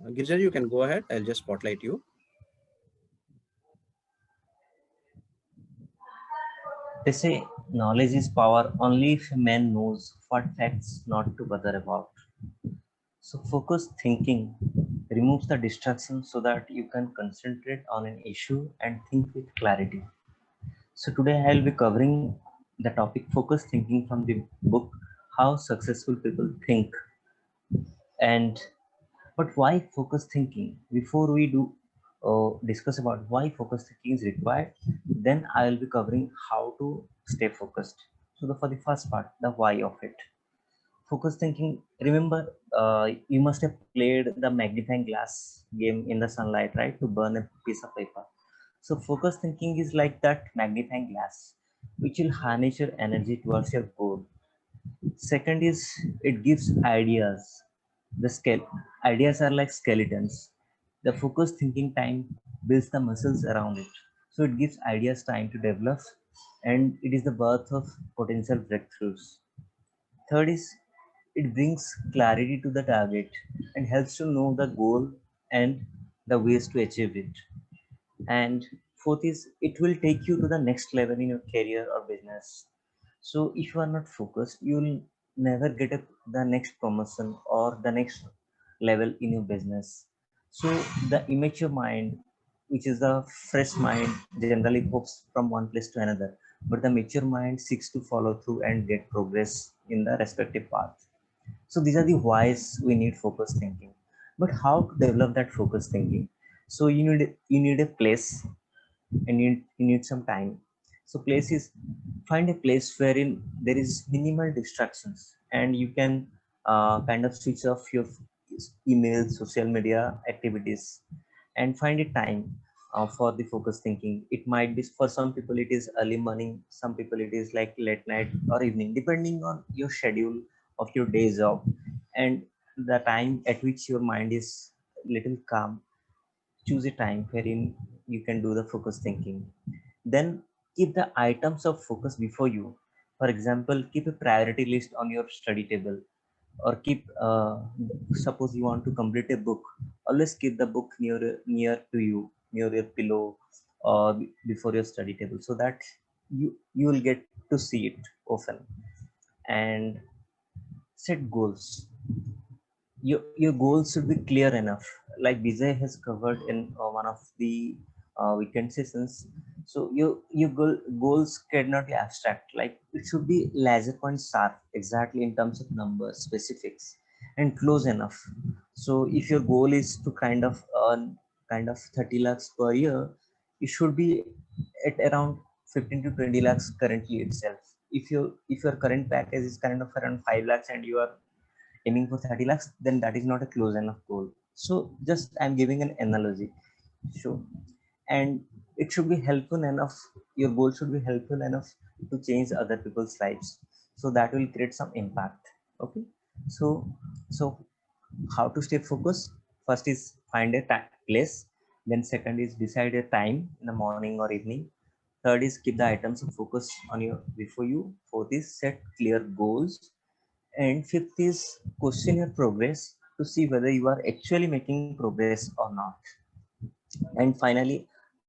Girija, you can go ahead. I'll just spotlight you. They say knowledge is power only if a man knows what facts not to bother about. So focused thinking removes the distraction so that you can concentrate on an issue and think with clarity. So today I will be covering the topic focused thinking from the book How Successful People Think. And but why focused thinking? Before we do discuss about why focused thinking is required, then I will be covering how to stay focused. So for the first part, the why of it. Focus thinking, remember, you must have played the magnifying glass game in the sunlight, right, to burn a piece of paper. So focus thinking is like that magnifying glass, which will harness your energy towards your goal. Second is it gives ideas. Ideas are like skeletons. The focused thinking time builds the muscles around it, so it gives ideas time to develop, and it is the birth of potential breakthroughs. Third is it brings clarity to the target and helps to know the goal and the ways to achieve it. And fourth is it will take you to the next level in your career or business. So if you are not focused, you will never get the next promotion or the next level in your business. So the immature mind, which is the fresh mind, generally hopes from one place to another, but the mature mind seeks to follow through and get progress in the respective path. So these are the whys we need focused thinking. But how to develop that focused thinking? So you need a place, and you need some time. So place is, find a place wherein there is minimal distractions and you can kind of switch off your email, social media activities, and find a time for the focus thinking. It might be for some people it is early morning, some people it is like late night or evening, depending on your schedule of your day job and the time at which your mind is little calm. Choose a time wherein you can do the focus thinking. Then keep the items of focus before you. For example, keep a priority list on your study table, or keep suppose you want to complete a book, always keep the book near to you, near your pillow, or before your study table, so that you will get to see it often. And set goals. Your goals should be clear enough, like Vijay has covered in one of the weekend sessions. So goals cannot be abstract, like it should be laser point sharp, exactly in terms of numbers, specifics, and close enough. So if your goal is to kind of earn kind of 30 lakhs per year, it should be at around 15 to 20 lakhs currently itself. If your current package is kind of around 5 lakhs and you are aiming for 30 lakhs, then that is not a close enough goal. So just I'm giving an analogy. Sure. And it should be helpful enough, your goal should be helpful enough to change other people's lives, so that will create some impact. Okay. So so how to stay focused? First is find a place. Then second is decide a time in the morning or evening. Third is keep the items of focus on your before you. Fourth is set clear goals. And fifth is question your progress to see whether you are actually making progress or not. And finally,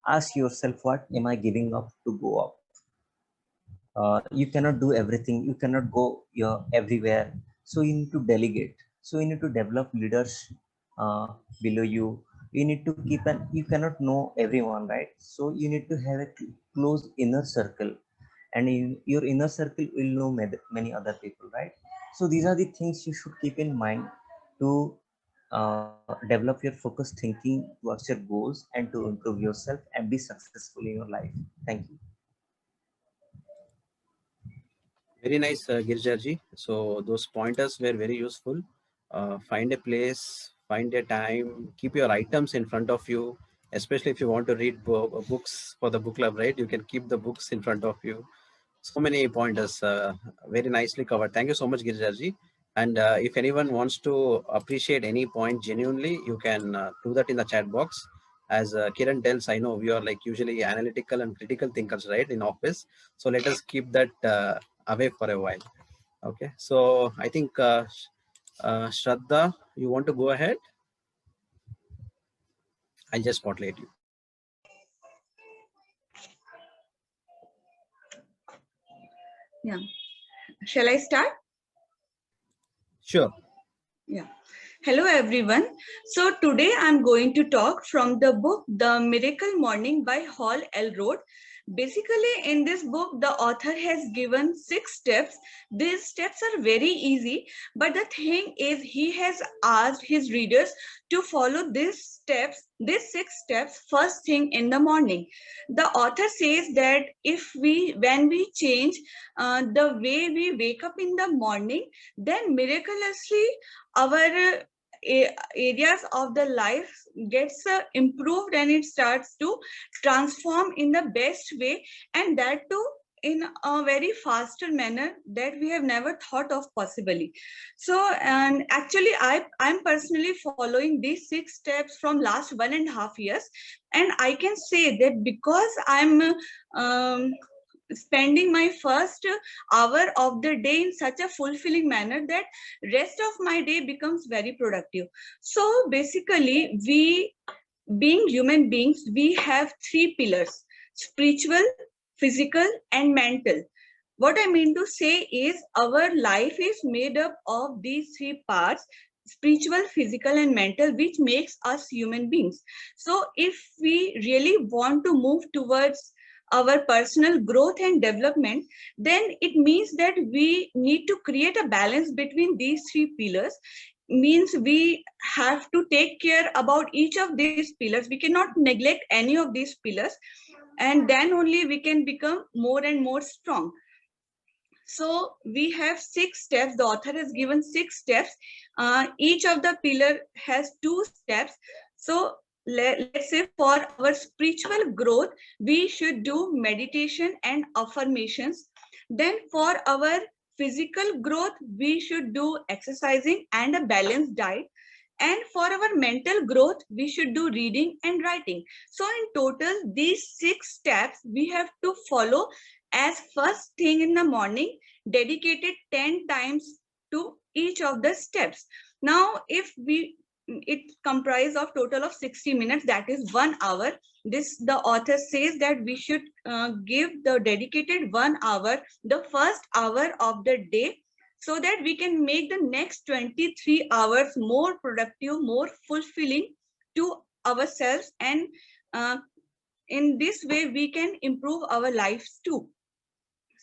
ask yourself, what am I giving up to go up? You cannot do everything, you cannot go everywhere. So you need to delegate. So you need to develop leaders uh, below you. You need to keep an, you cannot know everyone, right? So you need to have a close inner circle, and in your inner circle will know many other people, right? So these are the things you should keep in mind to develop your focused thinking towards your goals and to improve yourself and be successful in your life. Thank you. Very nice, Girjarji. So those pointers were very useful. Find a place, find a time, keep your items in front of you, especially if you want to read books for the book club, right? You can keep the books in front of you. So many pointers, very nicely covered. Thank you so much, Girjarji. And if anyone wants to appreciate any point genuinely, you can do that in the chat box. As Kiran tells, I know we are like usually analytical and critical thinkers, right, in office. So let us keep that away for a while. Okay. So I think Shraddha, you want to go ahead? I'll just spotlight you. Yeah. Shall I start? Sure. Yeah. Hello, everyone. So today I'm going to talk from the book The Miracle Morning by Hall Elrod. Basically, in this book, the author has given 6 steps. These steps are very easy, but the thing is, he has asked his readers to follow these 6 steps first thing in the morning. The author says that when we change the way we wake up in the morning, then miraculously our areas of the life gets improved and it starts to transform in the best way, and that too in a very faster manner that we have never thought of possibly. So, and actually I'm personally following these 6 steps from last 1.5 years, and I can say that because I'm spending my first hour of the day in such a fulfilling manner that rest of my day becomes very productive. So basically, we being human beings, we have 3 pillars: spiritual, physical, and mental. What I mean to say is our life is made up of these 3 parts: spiritual, physical, and mental, which makes us human beings. So if we really want to move towards our personal growth and development, then it means that we need to create a balance between these 3 pillars. Means we have to take care about each of these pillars. We cannot neglect any of these pillars, and then only we can become more and more strong. So we have 6 steps. The author has given 6 steps. Each of the pillar has 2 steps. So let's say for our spiritual growth, we should do meditation and affirmations. Then for our physical growth, we should do exercising and a balanced diet. And for our mental growth, we should do reading and writing. So in total, these 6 steps we have to follow as first thing in the morning, dedicated 10 times to each of the steps. Now, if it comprises of total of 60 minutes, that is 1 hour. This, the author says that we should give the dedicated 1 hour, the first hour of the day, so that we can make the next 23 hours more productive, more fulfilling to ourselves, and in this way we can improve our lives too.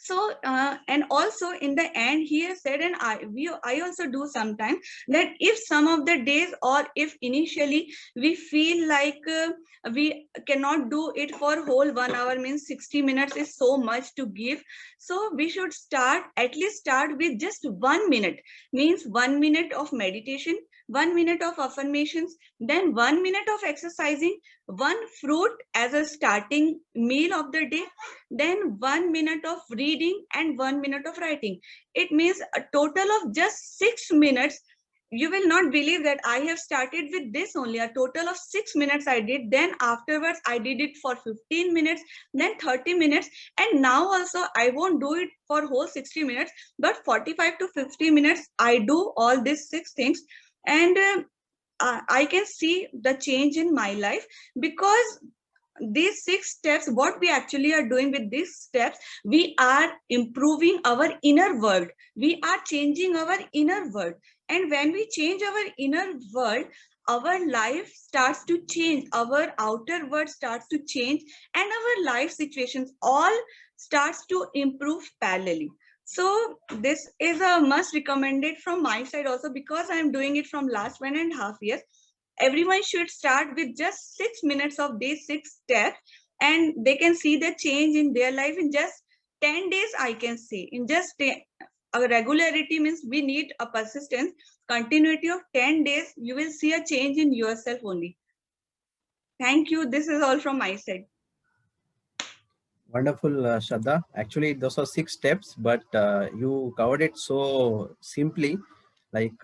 So and also in the end he has said, and I also do sometimes, that if some of the days, or if initially we feel like we cannot do it for whole 1 hour, means 60 minutes is so much to give, so we should at least start with just 1 minute, means 1 minute of meditation, 1 minute of affirmations, then 1 minute of exercising, 1 fruit as a starting meal of the day, then 1 minute of reading and 1 minute of writing. It means a total of just 6 minutes. You will not believe that I have started with this only. A total of 6 minutes I did. Then afterwards I did it for 15 minutes, then 30 minutes. And now also I won't do it for whole 60 minutes, but 45 to 50 minutes I do all these 6 things. And I can see the change in my life, because these 6 steps, what we actually are doing with these steps, we are improving our inner world. We are changing our inner world. And when we change our inner world, our life starts to change, our outer world starts to change, and our life situations all starts to improve parallelly. So this is a must recommended from my side also, because I am doing it from last 1.5 years. Everyone should start with just 6 minutes of these 6 steps, and they can see the change in their life in just 10 days. I can say in just a regularity, means we need a persistence, continuity of 10 days, you will see a change in yourself only. Thank you. This is all from my side. Wonderful, Shraddha. Actually, those are 6 steps, but you covered it so simply. Like,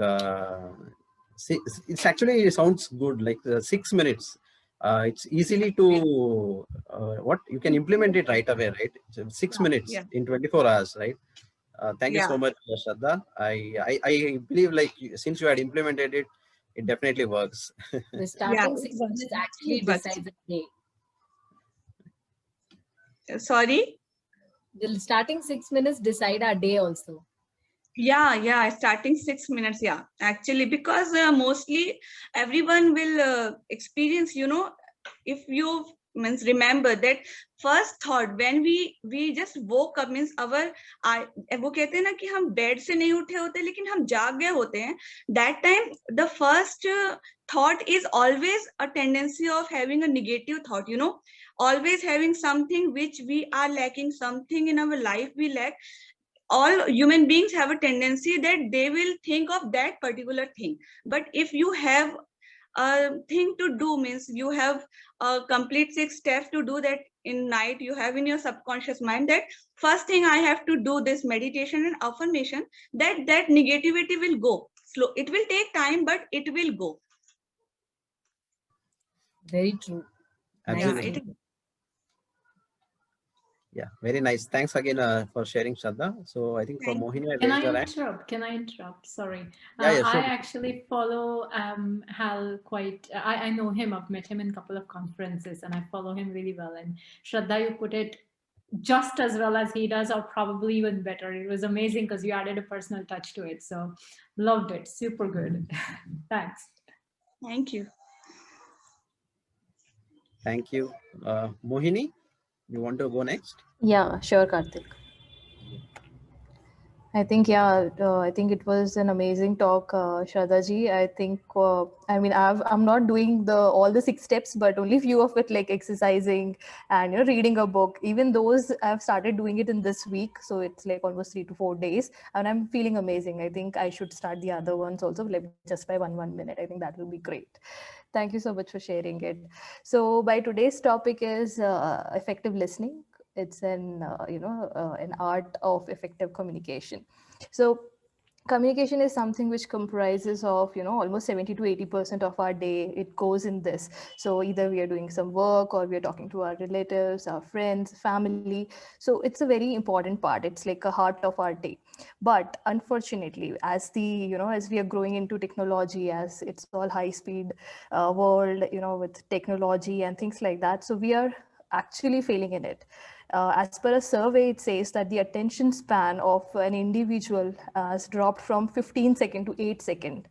it's actually sounds good. Like 6 minutes. It's easily to what you can implement it right away, right? So 6 minutes in 24 hours, right? Thank you so much, Shraddha. I believe, like, since you had implemented it, it definitely works. The Yeah, starting it 6 minutes actually works. decides a day. Sorry. The starting 6 minutes decide our day also. Yeah, starting 6 minutes. Yeah, actually, because mostly everyone will experience, if you means remember that first thought when we just woke up means our वो कहते हैं ना कि हम bed से नहीं उठे होते लेकिन हम जाग गए होते हैं, that time the first thought is always a tendency of having a negative thought, always having something which we are lacking, something in our life we lack. All human beings have a tendency that they will think of that particular thing. But if you have a thing to do, means you have a complete 6 steps to do that in night, you have in your subconscious mind that first thing I have to do this meditation and affirmation, that negativity will go slow. It will take time, but it will go. Very true. Nice. Absolutely. Yeah, very nice. Thanks again for sharing, Shraddha. So I think Thank Mohini had Can raised I her hand. interrupt? Can I interrupt? Sorry. Yeah, I sure. actually follow Hal quite, I know him, I've met him in a couple of conferences and I follow him really well. And Shraddha, you put it just as well as he does, or probably even better. It was amazing because you added a personal touch to it. So loved it. Super good. Thanks. Thank you. Thank you. Mohini, you want to go next? Yeah, sure, Karthik. I think, I think it was an amazing talk, Shraddha ji. I think, I mean, I'm not doing all the 6 steps, but only few of it, like exercising and, reading a book. Even those I've started doing it in this week. So it's like almost 3 to 4 days and I'm feeling amazing. I think I should start the other ones also, like just by one minute. I think that will be great. Thank you so much for sharing it. So by today's topic is effective listening. It's an art of effective communication. So communication is something which comprises of almost 70 to 80% of our day. It goes in this. So either we are doing some work or we are talking to our relatives, our friends, family. So it's a very important part. It's like a heart of our day. But unfortunately, as as we are growing into technology, as it's all high speed world, with technology and things like that, so we are actually failing in it. As per a survey, it says that the attention span of an individual has dropped from 15 second to 8 second.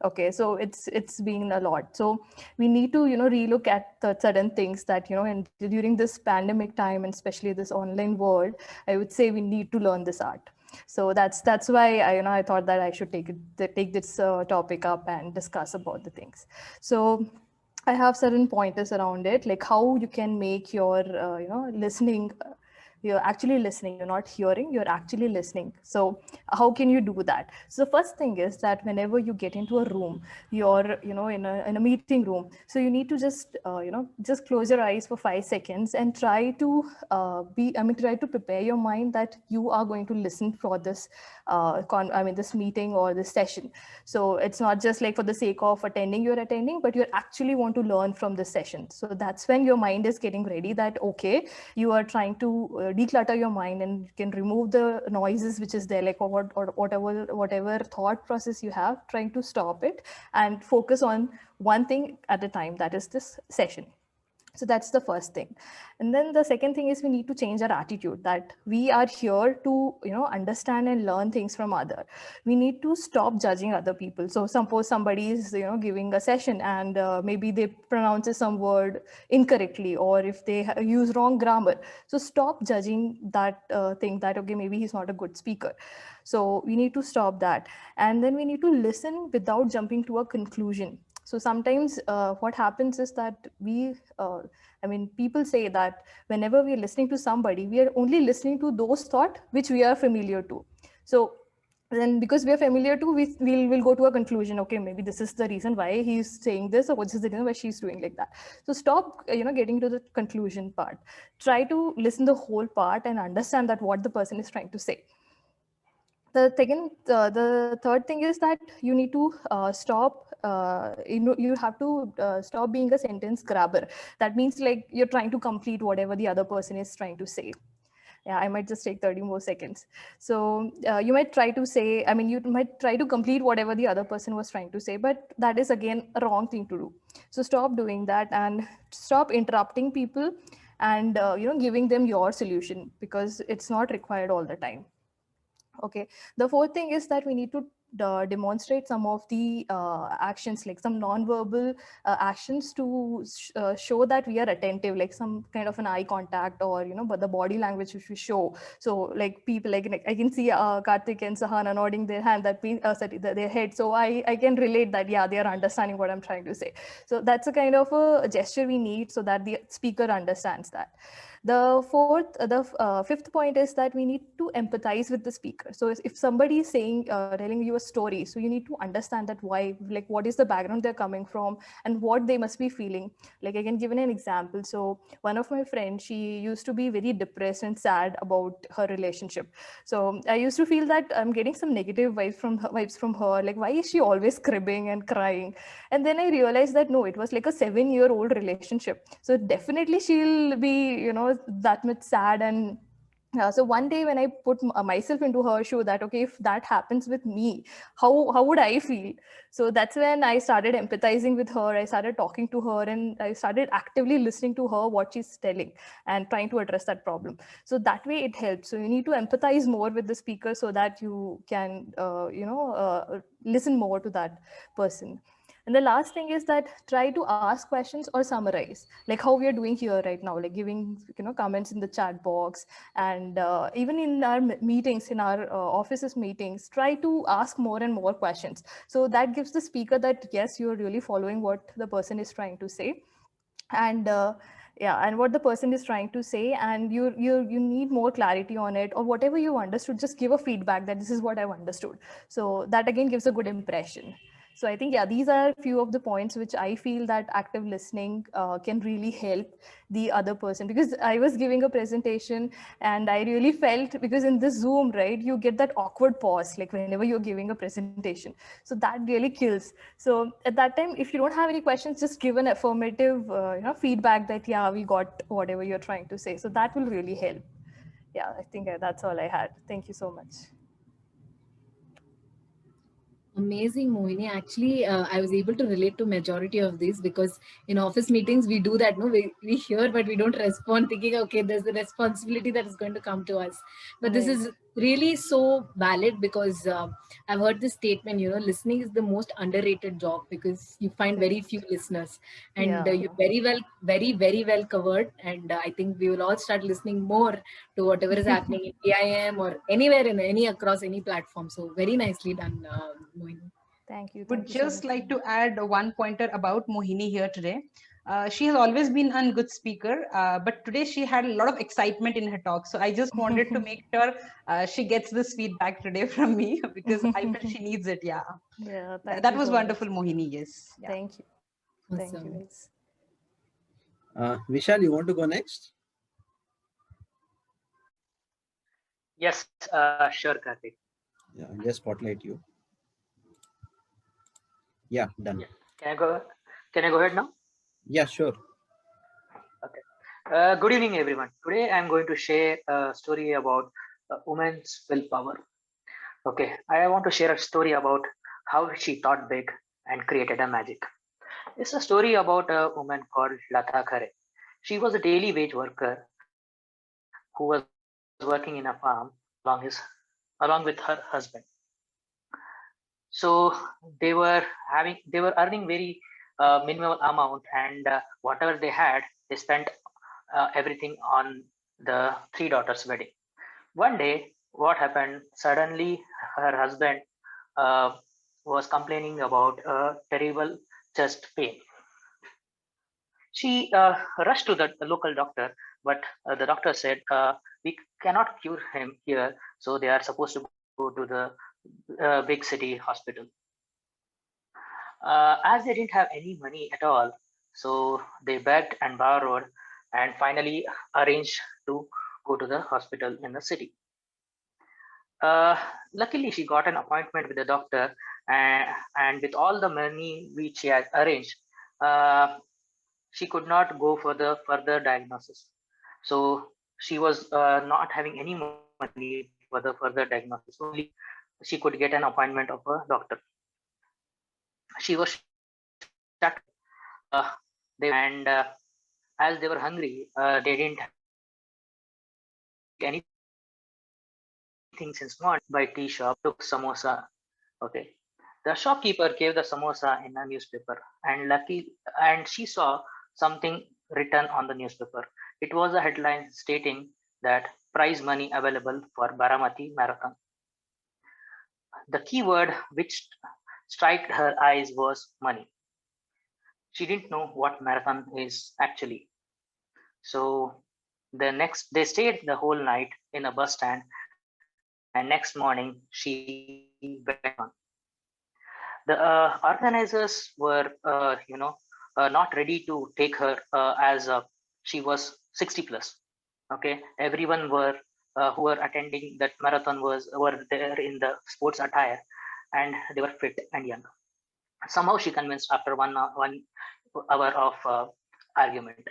Okay, so it's been a lot. So we need to relook at the certain things that and during this pandemic time and especially this online world, I would say we need to learn this art. So that's why I thought that I should take this topic up and discuss about the things. So I have certain pointers around it, like how you can make your, listening. You're actually listening. You're not hearing. You're actually listening. So how can you do that? So the first thing is that whenever you get into a room, you're in a meeting room. So you need to just just close your eyes for 5 seconds and try to try to prepare your mind that you are going to listen for this this meeting or this session. So it's not just like for the sake of attending, you're attending, but you actually want to learn from this session. So that's when your mind is getting ready that, okay, you are trying to declutter your mind and you can remove the noises which is there, like or whatever thought process you have, trying to stop it and focus on one thing at a time, that is this session. So that's the first thing. And then the second thing is we need to change our attitude, that we are here to understand and learn things from other. We need to stop judging other people. So suppose somebody is giving a session and maybe they pronounce some word incorrectly, or if they use wrong grammar, so stop judging that thing, that okay, maybe he's not a good speaker. So we need to stop that. And then we need to listen without jumping to a conclusion. So sometimes what happens is that people say that whenever we are listening to somebody, we are only listening to those thoughts which we are familiar to. So then because we are familiar to, we'll go to a conclusion, okay, maybe this is the reason why he's saying this, or what is the reason why she's doing like that. So stop getting to the conclusion part. Try to listen the whole part and understand that what the person is trying to say. The third thing is that you need to stop. You have to stop being a sentence grabber. That means like you're trying to complete whatever the other person is trying to say. Yeah, I might just take 30 more seconds. So you might try to say, I mean, you might try to complete whatever the other person was trying to say, but that is again a wrong thing to do. So stop doing that and stop interrupting people and giving them your solution, because it's not required all the time. Okay, the fourth thing is that we need to demonstrate some of the actions, like some non-verbal actions to show that we are attentive, like some kind of an eye contact, or but the body language which we show. So like people, like I can see Karthik and Sahana nodding their hand, that means their head, so I can relate that, yeah, they are understanding what I'm trying to say. So that's a kind of a gesture we need so that the speaker understands that. The fifth point is that we need to empathize with the speaker. So if somebody is saying, telling you a story, so you need to understand that why, like what is the background they're coming from and what they must be feeling. Like I can give an example. So one of my friends, she used to be very depressed and sad about her relationship. So I used to feel that I'm getting some negative vibes from her. Like, why is she always cribbing and crying? And then I realized that no, it was like a 7-year-old relationship. So definitely she'll be, that much sad. And so one day when I put myself into her shoe, that okay, if that happens with me, how would I feel? So that's when I started empathizing with her. I started talking to her, and I started actively listening to her, what she's telling, and trying to address that problem. So that way it helps. So you need to empathize more with the speaker so that you can listen more to that person. And the last thing is that try to ask questions or summarize, like how we are doing here right now, like giving comments in the chat box. And even in our meetings, in our offices meetings, try to ask more and more questions. So that gives the speaker that yes, you're really following what the person is trying to say. And yeah, and what the person is trying to say, and you need more clarity on it, or whatever you understood, just give a feedback that this is what I've understood. So that again gives a good impression. So I think, yeah, these are a few of the points which I feel that active listening can really help the other person. Because I was giving a presentation and I really felt, because in this Zoom, right, you get that awkward pause, like whenever you're giving a presentation. So that really kills. So at that time, if you don't have any questions, just give an affirmative feedback that, yeah, we got whatever you're trying to say. So that will really help. Yeah, I think that's all I had. Thank you so much. Amazing, Mohini. Actually, I was able to relate to majority of these, because in office meetings we do that. No, we hear but we don't respond, thinking okay, there's a responsibility that is going to come to us. But this is really so valid, because I've heard this statement. Listening is the most underrated job, because you find very few listeners, and Yeah. you're very very well covered. And I think we will all start listening more to whatever is happening in AIM or anywhere in any across any platform. So very nicely done, Mohini. Thank you. Would Thank you so just much. like to add one pointer about Mohini here today. She has always been a good speaker, but today she had a lot of excitement in her talk. So I just wanted to make sure she gets this feedback today from me, because I felt she needs it. Yeah. Yeah, thank That you was so wonderful, much. Mohini. Yes. Yeah. Thank you. Thank you, Awesome. guys. Vishal, you want to go next? Yes, sure, Karthik. Yeah, just spotlight you. Yeah, done. Yeah. Can I go? Can I go ahead now? Yeah, sure. Okay. Good evening, everyone. Today I'm going to share a story about women's willpower. Okay, I want to share a story about how she thought big and created a magic. It's a story about a woman called Lata Khare. She was a daily wage worker who was working in a farm along with her husband. So they were earning very minimal amount, and whatever they had, they spent everything on the three daughters' wedding. One day, what happened? Suddenly, her husband uh, was complaining about a terrible chest pain. She rushed to the local doctor, but the doctor said, "We cannot cure him here, so they are supposed to go to the big city hospital." As they didn't have any money at all, so they begged and borrowed, and finally arranged to go to the hospital in the city. Uh, Luckily, she got an appointment with the doctor, and with all the money which she had arranged, uh, she could not go for the further diagnosis. So she was not having any money for the further diagnosis. Only she could get an appointment of a doctor. She was shut. And as they were hungry, they didn't anything since morning. By tea shop, took samosa. Okay, the shopkeeper gave the samosa in a newspaper, and she saw something written on the newspaper. It was a headline stating that prize money available for Baramati Marathon. The key word which struck her eyes was money. She didn't know what marathon is actually. So they stayed the whole night in a bus stand, and next morning she went on. The organizers were, not ready to take her as she was 60 plus. Okay, everyone who were attending that marathon were there in the sports attire, and they were fit and young. Somehow she convinced after 1 hour of argument.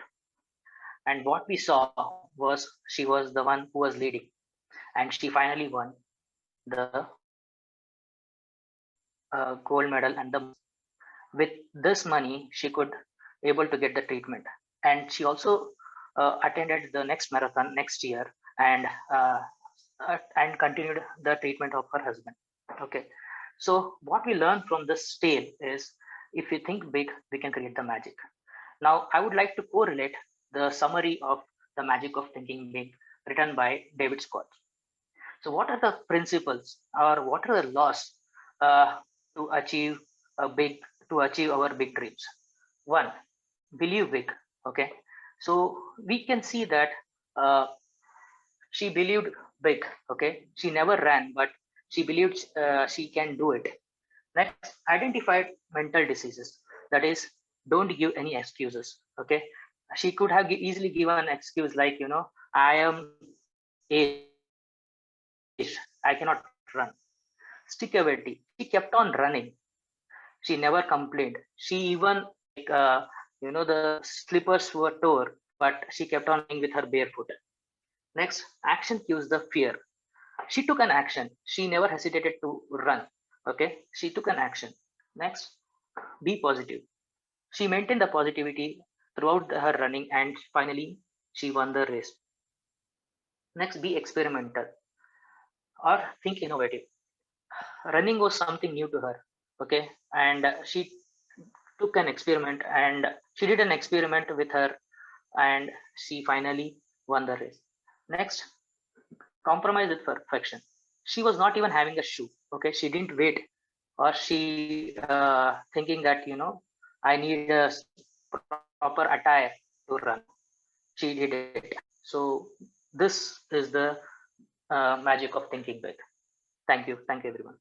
And what we saw was she was the one who was leading, and she finally won the gold medal. And with this money, she could able to get the treatment, and she also attended the next marathon next year, and continued the treatment of her husband. Okay, so what we learn from this tale is, if we think big, we can create the magic. Now, I would like to correlate the summary of The Magic of Thinking Big, written by David Scott. So what are the principles, or what are the laws to achieve our big dreams? One, believe big. Okay, so we can see that she believed big. Okay, she never ran, but she believed she can do it. Next, identified mental diseases. That is, don't give any excuses. Okay, she could have easily given an excuse like, I am aged, I cannot run. Stickability. She kept on running. She never complained. She even, the slippers were tore, but she kept on running with her barefoot. Next, action cues the fear. She took an action. She never hesitated to run. Okay, she took an action. Next, be positive. She maintained the positivity throughout her running, and finally she won the race. Next, be experimental or think innovative. Running was something new to her. Okay, and she took an experiment, and she did an experiment with her, and she finally won the race. Next, compromise with perfection. She was not even having a shoe. Okay, she didn't wait, or she thinking that, I need a proper attire to run. She did it. So this is the magic of thinking big. Thank you everyone.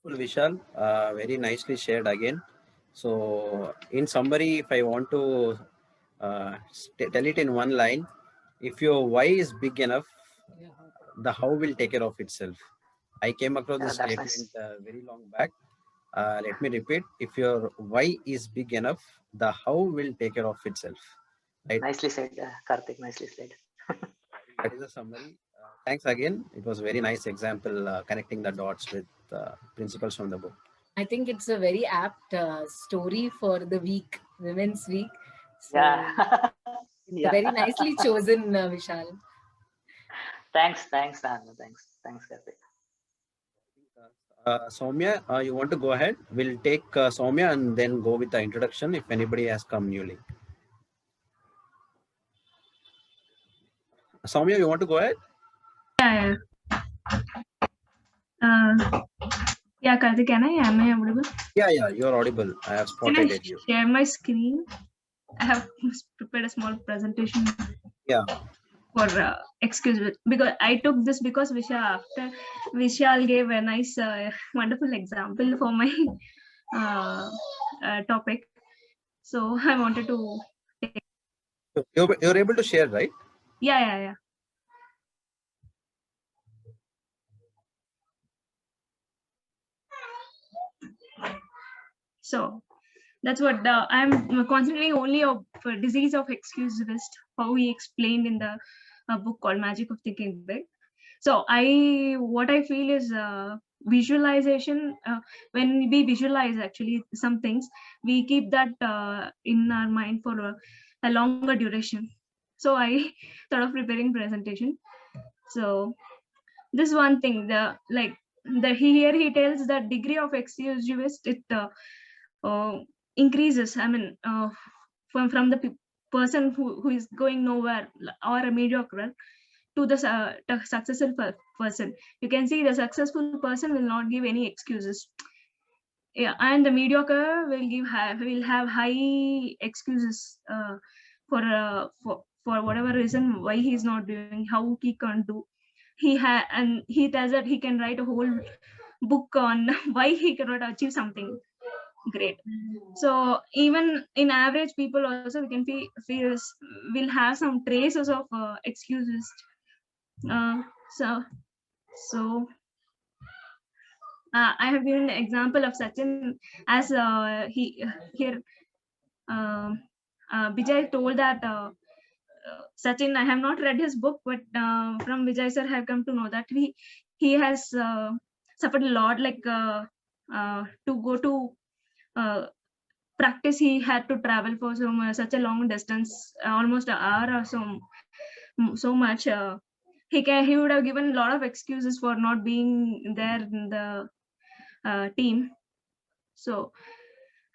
Wonderful, Vishal. Very nicely shared again. So, in summary, if I want to tell it in one line, if your why is big enough, the how will take care of itself. I came across this That's statement nice. very long back. Let me repeat: if your why is big enough, the how will take care of itself. Right? Nicely said, Karthik. Nicely said. That is a summary. Thanks again. It was a very nice example connecting the dots with principles from the book. I think it's a very apt story for the week, Women's Week. So Yeah. it's very nicely chosen, Vishal. Thanks, Anna. Thanks, Karthik. Soumya, you want to go ahead? We'll take Soumya and then go with the introduction if anybody has come newly. Soumya, you want to go ahead? Yeah. Yeah, Karthik, am I audible? Yeah, you're audible. I have spotted it. Can I share my screen? I have prepared a small presentation. Yeah. For excuse me, because I took this because Vishal gave a nice, wonderful example for my topic. So I wanted to. You're able to share, right? Yeah. So That's what I'm concentrating only of disease of excusivist, how he explained in the book called Magic of Thinking Big. So what I feel is visualization. When we visualize actually some things, we keep that in our mind for a longer duration. So I thought of preparing presentation. So this one thing, here he tells that degree of exclusivist, it increases. I mean, from the person who is going nowhere or a mediocre to the successful person. You can see the successful person will not give any excuses. Yeah, and the mediocre will have high excuses for whatever reason why he's not doing, how he can't do. And he tells that he can write a whole book on why he cannot achieve something great. So even in average people also, we can will have some traces of excuses. So I have given an example of Sachin as here. Vijay told that Sachin, I have not read his book, but from Vijay sir, I have come to know that he has suffered a lot. To go to practice, he had to travel for such a long distance, almost an hour or so much. He would have given a lot of excuses for not being there in the team. So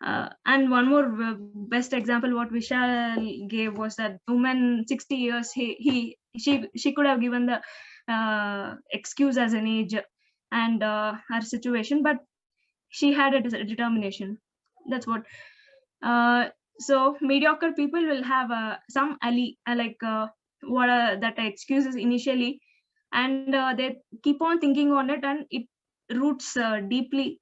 and one more best example what Vishal gave was that woman 60 years, she could have given the excuse as an age and her situation, but she had a determination. That's what. So mediocre people will have some what are that excuses initially, and they keep on thinking on it, and it roots deeply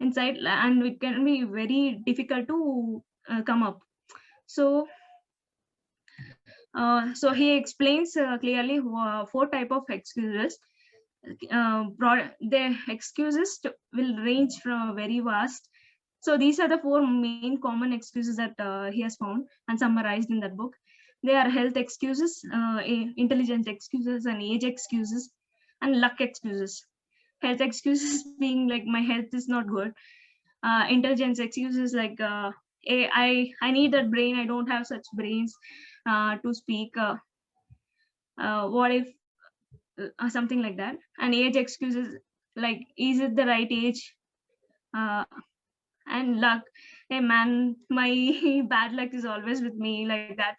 inside, and it can be very difficult to come up. So so he explains clearly 4 type of excuses. The excuses will range from very vast. So these are the 4 main common excuses that he has found and summarized in that book. They are health excuses, intelligence excuses, and age excuses, and luck excuses. Health excuses being like my health is not good. Intelligence excuses like I need that brain, I don't have such brains to speak. What if something like that. And age excuses like, is it the right age? And luck, hey man, my bad luck is always with me, like that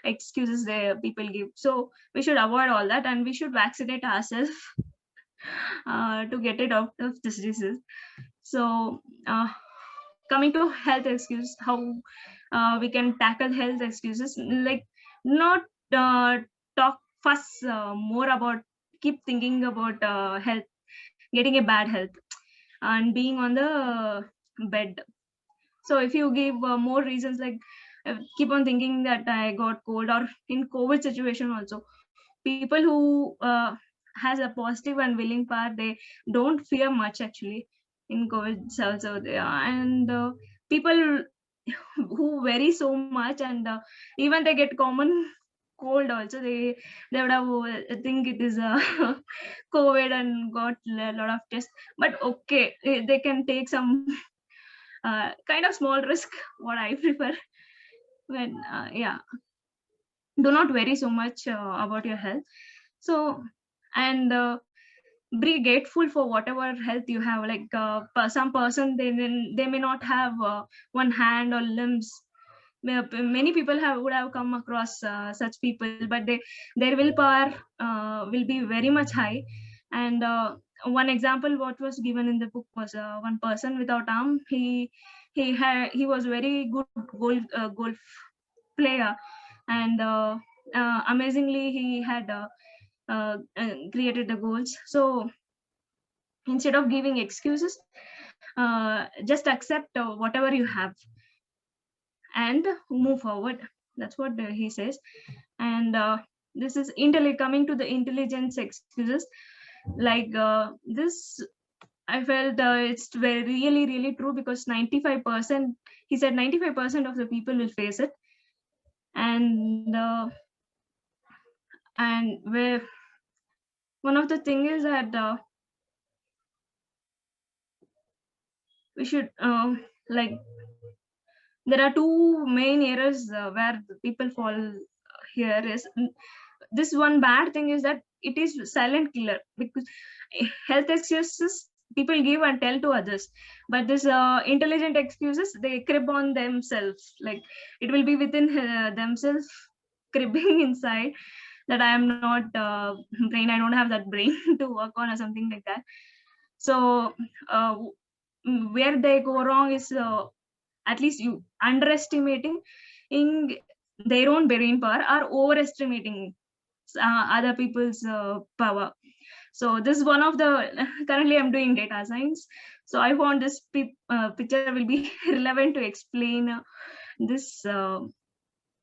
excuses the people give. So we should avoid all that, and we should vaccinate ourselves to get it out of this disease. So coming to health excuse, how we can tackle health excuses, like not talk fuss more about, keep thinking about health, getting a bad health and being on the bed. So if you give more reasons, like keep on thinking that I got cold, or in COVID situation also, people who has a positive and willing part, they don't fear much actually in COVID also. And people who vary so much, and even they get common cold also, they would have think it is COVID and got a lot of tests. But okay, they can take some kind of small risk, what I prefer. When yeah, do not worry so much about your health. So and be grateful for whatever health you have. Like some person, they may not have one hand or limbs. Many people would have come across such people, but their willpower will be very much high. And one example what was given in the book was one person without arm. He was very good golf player, and amazingly he had created the goals. So instead of giving excuses, just accept whatever you have and move forward. That's what he says. And this is coming to the intelligence excuses, like this I felt it's really really true, because 95% he said 95% of the people will face it. And where one of the thing is that we should like, there are two main areas where the people fall here. Is this one bad thing is that it is silent killer, because health excuses people give and tell to others, but this intelligent excuses they crib on themselves. Like, it will be within themselves cribbing inside that I am not brain, I don't have that brain to work on or something like that. So where they go wrong is at least you underestimating in their own brain power or overestimating other people's power. So this is one of the currently I'm doing data science, so I want this picture will be relevant to explain this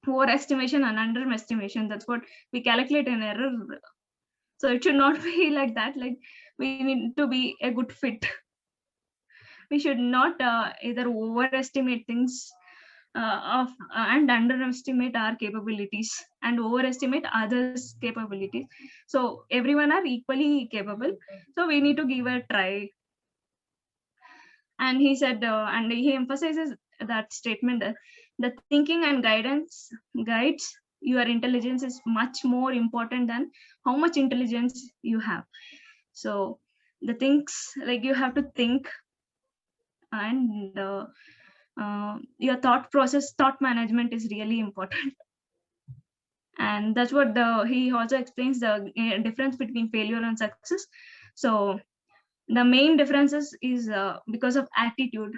overestimation and underestimation. That's what we calculate an error. So it should not be like that. Like, we need to be a good fit. We should not either overestimate things and underestimate our capabilities and overestimate others' capabilities. So everyone are equally capable. So we need to give a try. And he said, and he emphasizes that statement that the thinking and guidance guides your intelligence is much more important than how much intelligence you have. So the things, like, you have to think, and your thought process, thought management is really important. And that's what he also explains the difference between failure and success. So the main differences is because of attitude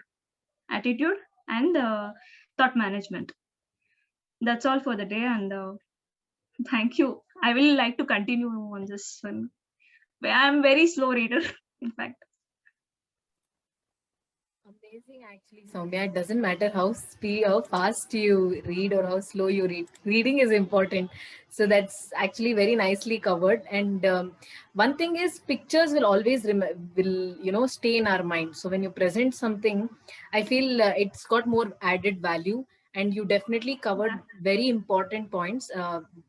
and thought management. That's all for the day, and thank you. I will like to continue on this one. I'm very slow reader, in fact. Amazing, actually, Soumya. It doesn't matter how fast you read or how slow you read. Reading is important. So that's actually very nicely covered. And one thing is, pictures will always stay in our mind. So when you present something, I feel it's got more added value. And you definitely covered very important points.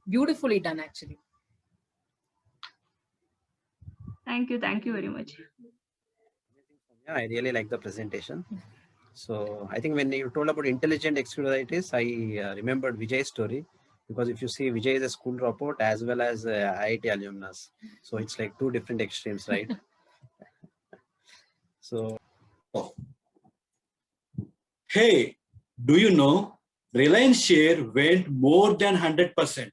Beautifully done, actually. Thank you very much. Yeah, I really like the presentation. So I think when you told about intelligent excusitis, I remembered Vijay's story, because if you see, Vijay is a school dropout as well as IIT alumnus. So it's like two different extremes, right? So, hey, do you know Reliance share went more than 100%,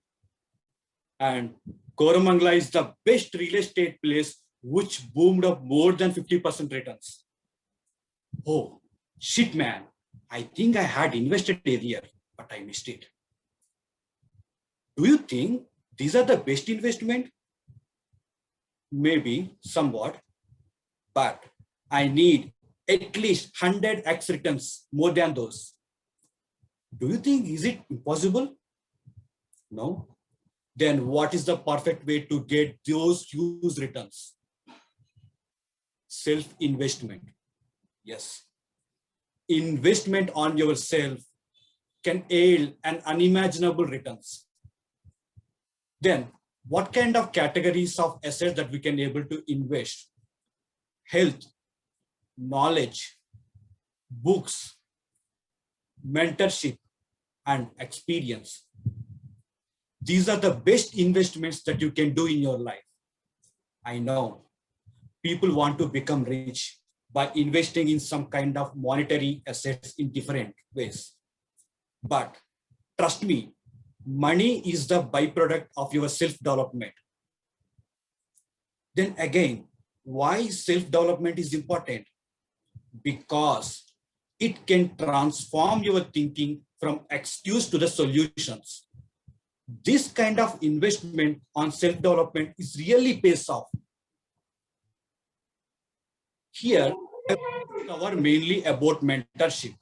and Koramangala is the best real estate place which boomed up more than 50% returns. Oh, shit, man. I think I had invested earlier, but I missed it. Do you think these are the best investment? Maybe somewhat, but I need at least 100x returns more than those. Do you think is it impossible? No. Then what is the perfect way to get those huge returns? Self-investment. Yes. Investment on yourself can yield an unimaginable returns. Then what kind of categories of assets that we can able to invest? Health, knowledge, books, mentorship, and experience. These are the best investments that you can do in your life. I know people want to become rich by investing in some kind of monetary assets in different ways. But trust me, money is the byproduct of your self-development. Then again, why self-development is important? Because it can transform your thinking from excuse to the solutions. This kind of investment on self-development is really pays off. Here, I cover mainly about mentorship.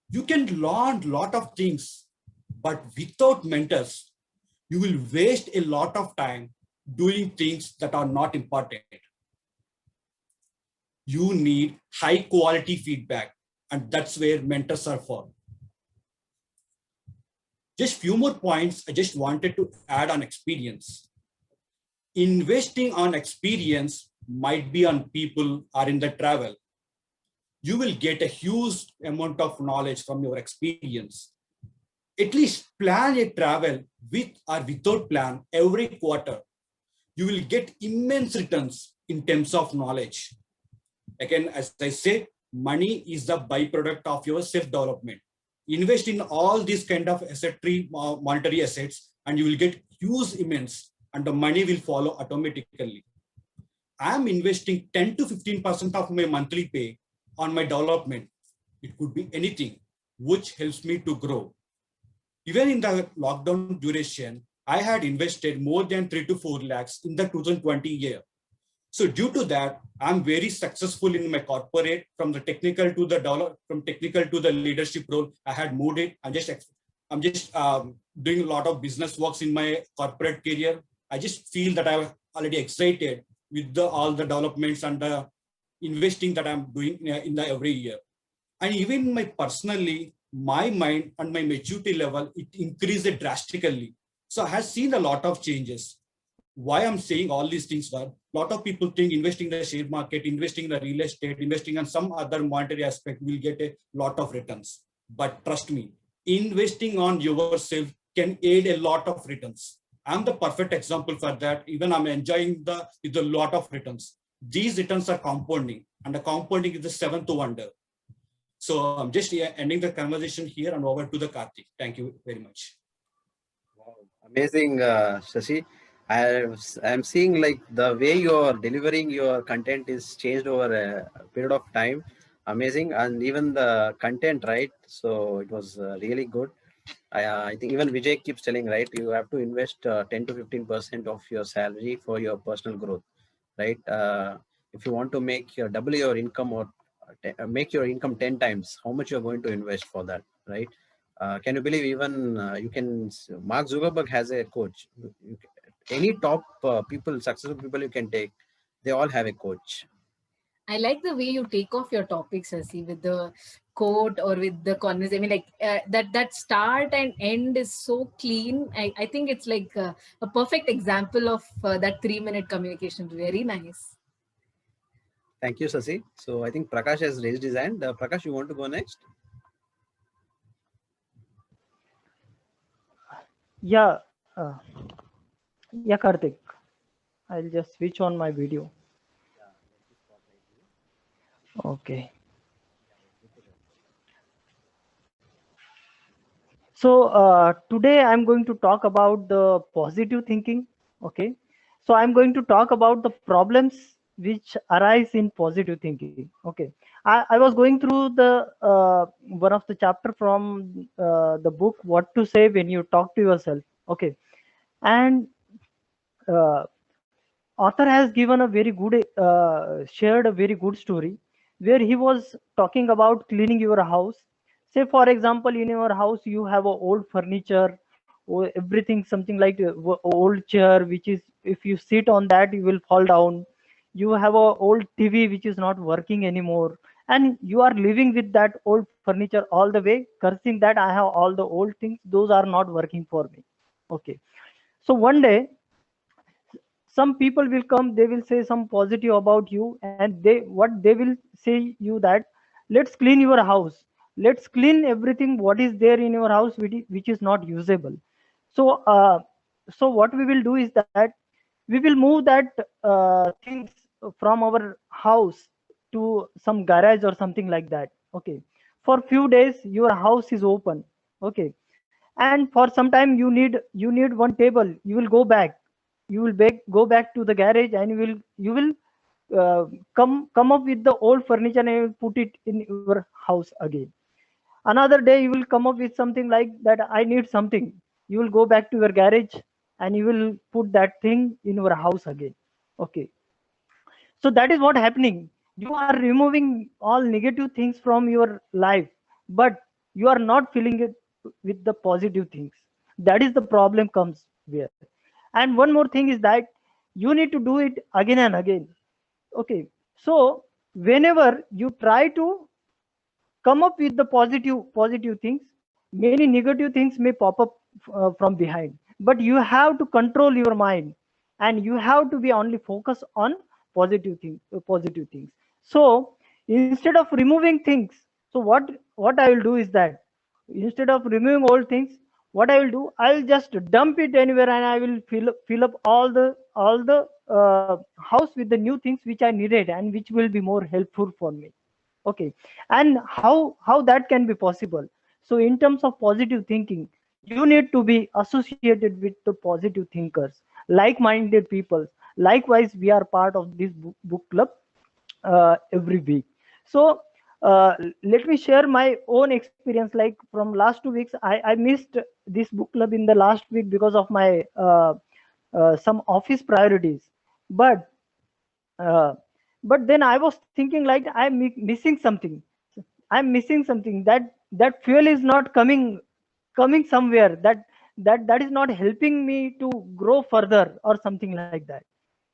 You can learn a lot of things, but without mentors, you will waste a lot of time doing things that are not important. You need high quality feedback And that's where mentors are for. Just few more points I just wanted to add on experience. Investing on experience might be on people or in the travel. You will get a huge amount of knowledge from your experience. At least plan a travel with or without plan every quarter. You will get immense returns in terms of knowledge. Again, as I say, money is the byproduct of your self-development. Invest in all these kind of monetary assets, and you will get huge immense, and the money will follow automatically. I'm investing 10 to 15% of my monthly pay on my development. It could be anything which helps me to grow. Even in the lockdown duration, I had invested more than 3 to 4 lakhs in the 2020 year. So due to that, I'm very successful in my corporate, from the technical to the technical to the leadership role. I had moved it. I'm just doing a lot of business works in my corporate career. I just feel that I'm already excited with all the developments and the investing that I'm doing in the every year. And even personally, my mind and my maturity level, it increased drastically. So I have seen a lot of changes. Why I'm saying all these things were, a lot of people think investing in the share market, investing in the real estate, investing in some other monetary aspect will get a lot of returns. But trust me, investing on yourself can aid a lot of returns. I'm the perfect example for that. Even I'm enjoying with a lot of returns. These returns are compounding, and the compounding is the seventh wonder. So I'm just ending the conversation here and over to the Karthik. Thank you very much. Wow, amazing, Shashi. I'm seeing like the way you're delivering your content is changed over a period of time. Amazing. And even the content, right? So it was really good. I think even Vijay keeps telling, right, you have to invest 10 to 15% of your salary for your personal growth, right? If you want to make double your income or make your income 10 times, how much you're going to invest for that, right? Can you believe even Mark Zuckerberg has a coach. Any top people, successful people you can take, they all have a coach. I like the way you take off your topics, Sasi, with the quote or with the conversation. I mean, like that start and end is so clean. I think it's like a perfect example of that 3-minute communication. Very nice. Thank you, Sasi. So I think Prakash has raised his hand. Prakash, you want to go next? Yeah, yeah, Karthik. I'll just switch on my video. Okay. So today I'm going to talk about the positive thinking. Okay. So I'm going to talk about the problems which arise in positive thinking. Okay. I was going through the one of the chapter from the book, What to Say When You Talk to Yourself. Okay. And author has given a very good shared a very good story where he was talking about cleaning your house. Say for example, in your house you have a old furniture or everything, something like old chair which is, if you sit on that you will fall down. You have a old TV which is not working anymore, and you are living with that old furniture all the way, cursing that I have all the old things, those are not working for me. Okay. So one day some people will come, they will say some positive about you, and they will say you that let's clean your house, let's clean everything what is there in your house which is not usable. So what we will do is that we will move that things from our house to some garage or something like that. Okay. For few days your house is open. Okay. And for some time you need one table, you will go back, go back to the garage, and you will come up with the old furniture and you will put it in your house again. Another day you will come up with something like that, I need something, you will go back to your garage and you will put that thing in your house again. Okay. So that is what happening, you are removing all negative things from your life, but you are not filling it with the positive things. That is the problem comes here. And one more thing is that you need to do it again and again. Okay. So whenever you try to come up with the positive things. Many negative things may pop up from behind, but you have to control your mind, and you have to be only focused on positive things. So instead of removing things, so what I will do is that instead of removing old things, what I will do, I'll just dump it anywhere, and I will fill up all the house with the new things which I needed and which will be more helpful for me. Okay. And how that can be possible? So in terms of positive thinking, you need to be associated with the positive thinkers, like-minded people. Likewise, we are part of this book club every week. So let me share my own experience. Like from last 2 weeks, I missed this book club in the last week because of my some office priorities. But uh, but then I was thinking like missing something. I'm missing something. That fuel is not coming somewhere. That is not helping me to grow further or something like that.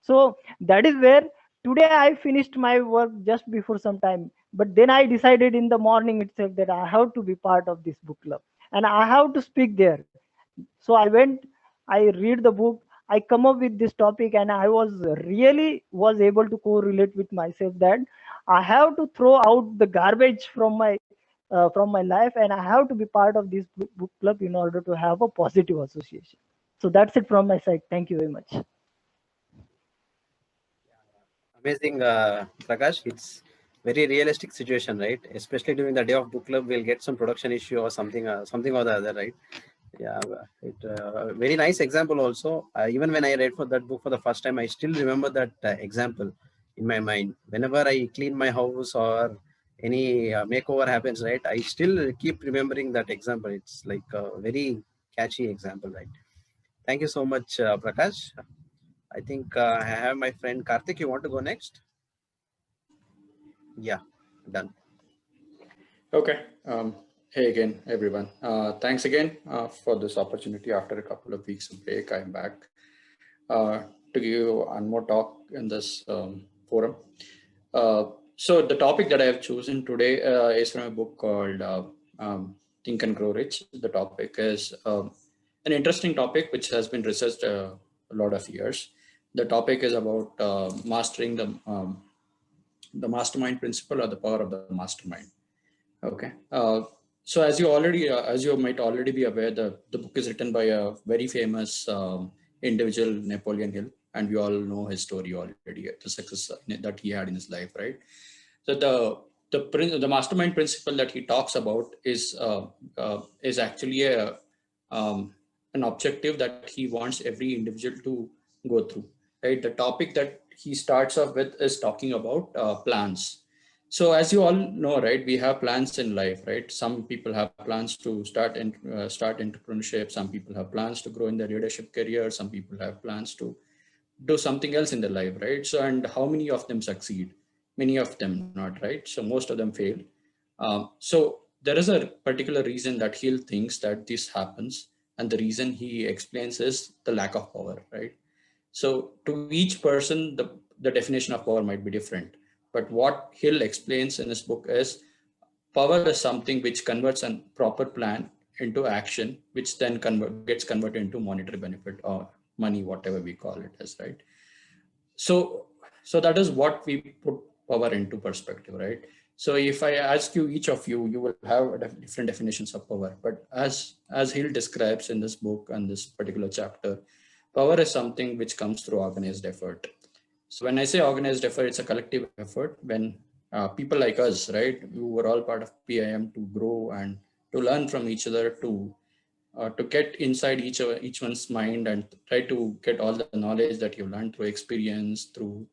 So that is where today I finished my work just before some time. But then I decided in the morning itself that I have to be part of this book club and I have to speak there. So I went, I read the book, I come up with this topic, and I was able to correlate with myself that I have to throw out the garbage from my life, and I have to be part of this book club in order to have a positive association. So that's it from my side. Thank you very much. Amazing, Prakash. It's very realistic situation, right? Especially during the day of book club, we'll get some production issue or something or the other, right? Yeah, very nice example also. Even when I read for that book for the first time, I still remember that example in my mind. Whenever I clean my house or any makeover happens, right, I still keep remembering that example. It's like a very catchy example, right? Thank you so much, Prakash. I think I have my friend Karthik. You want to go next? Yeah, done. Okay. Hey again, everyone. Thanks again for this opportunity. After a couple of weeks of break, I'm back to give you one more talk in this forum. So the topic that I have chosen today is from a book called Think and Grow Rich. The topic is an interesting topic which has been researched a lot of years. The topic is about mastering the mastermind principle or the power of the mastermind. Okay. So as you might already be aware, the book is written by a very famous individual, Napoleon Hill, and we all know his story already, the success that he had in his life, right? So the mastermind principle that he talks about is actually an objective that he wants every individual to go through, right? The topic that he starts off with is talking about plans. So as you all know, right, we have plans in life, right? Some people have plans to start entrepreneurship. Some people have plans to grow in their leadership career. Some people have plans to do something else in their life, right? So, and how many of them succeed? Many of them not, right? So most of them fail. So there is a particular reason that Hill thinks that this happens. And the reason he explains is the lack of power, right? So to each person, the definition of power might be different. But what Hill explains in his book is power is something which converts a proper plan into action, which then gets converted into monetary benefit or money, whatever we call it as, right? So that is what we put power into perspective, right? So if I ask you, each of you, you will have different definitions of power. But as Hill describes in this book and this particular chapter, power is something which comes through organized effort. So when I say organized effort, it's a collective effort when people like us, right, who were all part of PIM to grow and to learn from each other, to get inside each one's mind and try to get all the knowledge that you've learned through experience, through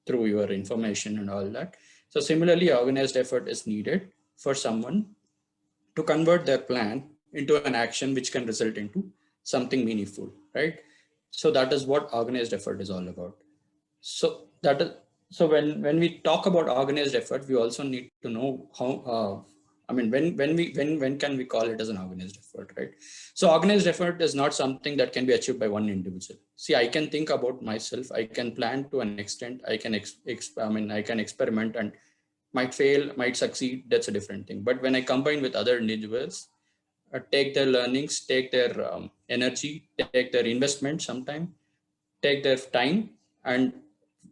your information and all that. So similarly, organized effort is needed for someone to convert their plan into an action which can result into something meaningful, right? So that is what organized effort is all about. So when we talk about organized effort, we also need to know how. When can we call it as an organized effort, right? So organized effort is not something that can be achieved by one individual. See, I can think about myself. I can plan to an extent. I can experiment and might fail, might succeed, that's a different thing. But when I combine with other individuals, take their learnings, take their energy, take their investment sometime, take their time, and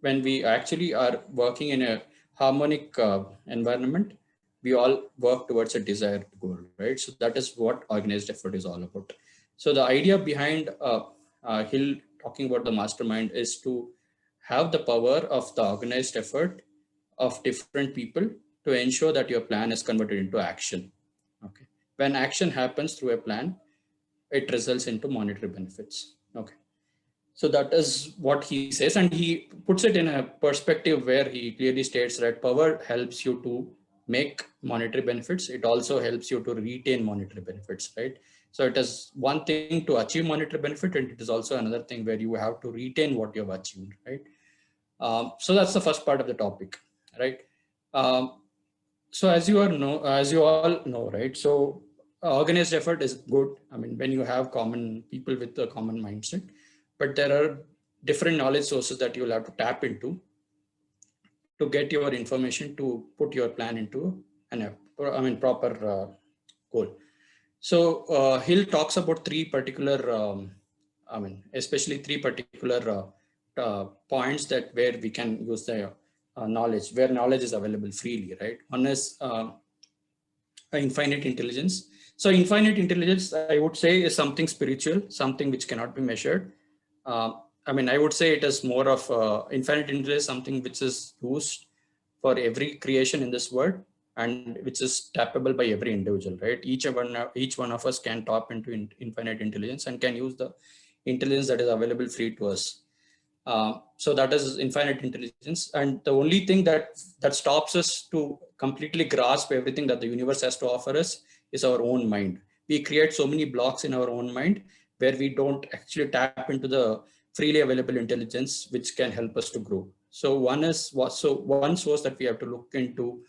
when we actually are working in a harmonic environment, we all work towards a desired goal, right? So that is what organized effort is all about. So the idea behind Hill talking about the mastermind is to have the power of the organized effort of different people to ensure that your plan is converted into action. Okay. When action happens through a plan, it results into monetary benefits. Okay. So that is what he says, and he puts it in a perspective where he clearly states that power helps you to make monetary benefits. It also helps you to retain monetary benefits, right? So it is one thing to achieve monetary benefit, and it is also another thing where you have to retain what you have achieved, right? So that's the first part of the topic, right? So as you all know, right? So organized effort is good. I mean, when you have common people with a common mindset, but there are different knowledge sources that you will have to tap into to get your information to put your plan into proper goal. So Hill talks about three particular, especially three particular points that where we can use the knowledge, where knowledge is available freely, right? One is infinite intelligence. So infinite intelligence, I would say, is something spiritual, something which cannot be measured. I would say it is more of infinite intelligence, something which is used for every creation in this world and which is tappable by every individual, right? Each one of us can tap into infinite intelligence and can use the intelligence that is available free to us. So that is infinite intelligence. And the only thing that stops us to completely grasp everything that the universe has to offer us is our own mind. We create so many blocks in our own mind where we don't actually tap into the freely available intelligence, which can help us to grow. So one source that we have to look into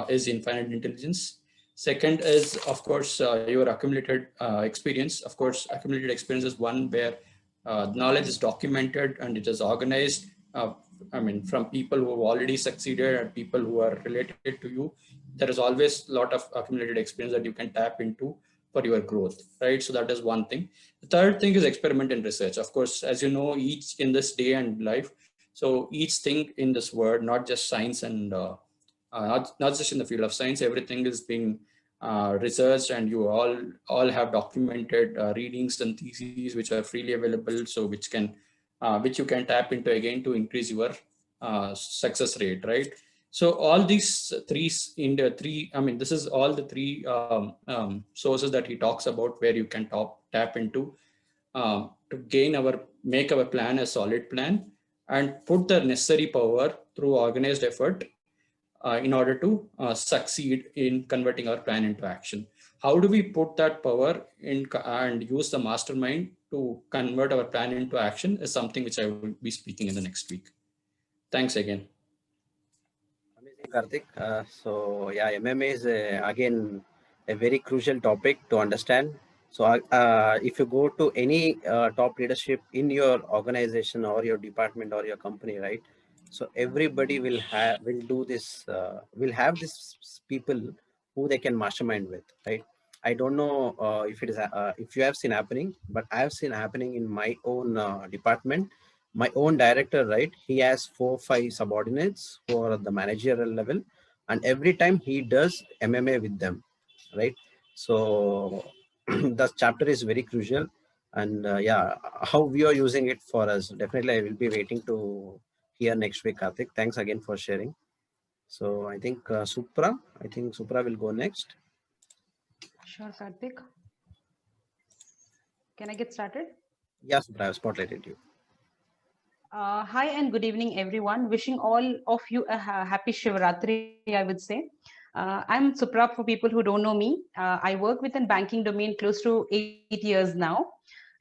is infinite intelligence. Second is, of course, your accumulated experience. Of course, accumulated experience is one where knowledge is documented and it is organized. From people who have already succeeded and people who are related to you, there is always a lot of accumulated experience that you can tap into for your growth, right? So that is one thing. The third thing is experiment and research. Of course, as you know, each in this day and life, so each thing in this world, not just science and not just in the field of science, everything is being researched, and you all have documented readings and theses which are freely available, so which you can tap into again to increase your success rate, right? So all these this is all the three sources that he talks about where you can tap into to make our plan a solid plan and put the necessary power through organized effort in order to succeed in converting our plan into action. How do we put that power in and use the mastermind to convert our plan into action is something which I will be speaking in the next week. Thanks again. Amazing, Karthik. So yeah, MMA is again a very crucial topic to understand. So if you go to any top leadership in your organization or your department or your company, right? So everybody will have this people who they can mastermind with, right? I don't know if it is if you have seen happening, but I have seen happening in my own department. My own director, right? He has 4-5 subordinates for the managerial level, and every time he does MMA with them, right? So the chapter is very crucial, and yeah, how we are using it for us. Definitely, I will be waiting to hear next week, Karthik. Thanks again for sharing. So I think Supra will go next. Sure, Karthik. Can I get started? Yeah, Supra, I've spotlighted you. Hi and good evening, everyone. Wishing all of you a happy Shivratri, I would say. I'm Supra for people who don't know me. I work within banking domain close to 8 years now.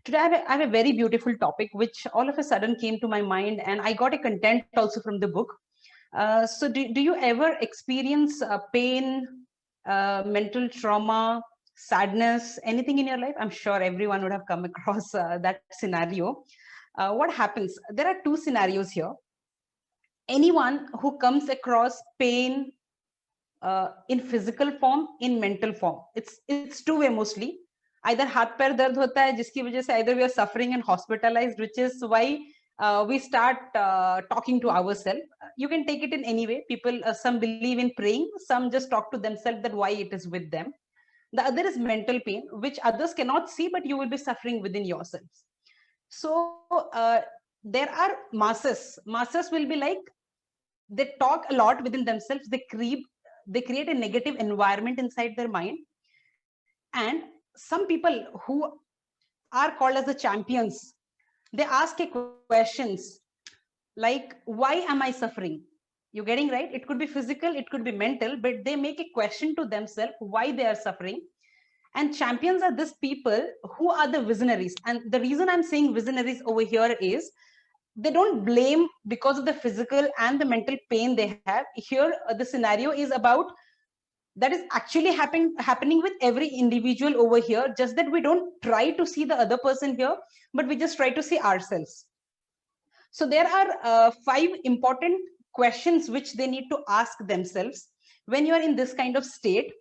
Today, I have a very beautiful topic, which all of a sudden came to my mind, and I got a content also from the book. So do you ever experience pain, mental trauma, sadness, anything in your life? I'm sure everyone would have come across that scenario. What happens? There are two scenarios here. Anyone who comes across pain, in physical form, in mental form. It's two-way mostly. Either हाथ पैर दर्द होता है जिसकी वजह से either we are suffering and hospitalized, which is why we start talking to ourselves. You can take it in any way. People, some believe in praying, some just talk to themselves that why it is with them. The other is mental pain, which others cannot see, but you will be suffering within yourselves. So there are masses. Masses will be like, they talk a lot within themselves. They create a negative environment inside their mind. And some people who are called as the champions, they ask questions like, why am I suffering? You're getting right? It could be physical, it could be mental, but they make a question to themselves why they are suffering. And champions are these people who are the visionaries. And the reason I'm saying visionaries over here is they don't blame because of the physical and the mental pain they have. Here, the scenario is about that is actually happening with every individual over here, just that we don't try to see the other person here, but we just try to see ourselves. So there are 5 important questions which they need to ask themselves when you are in this kind of state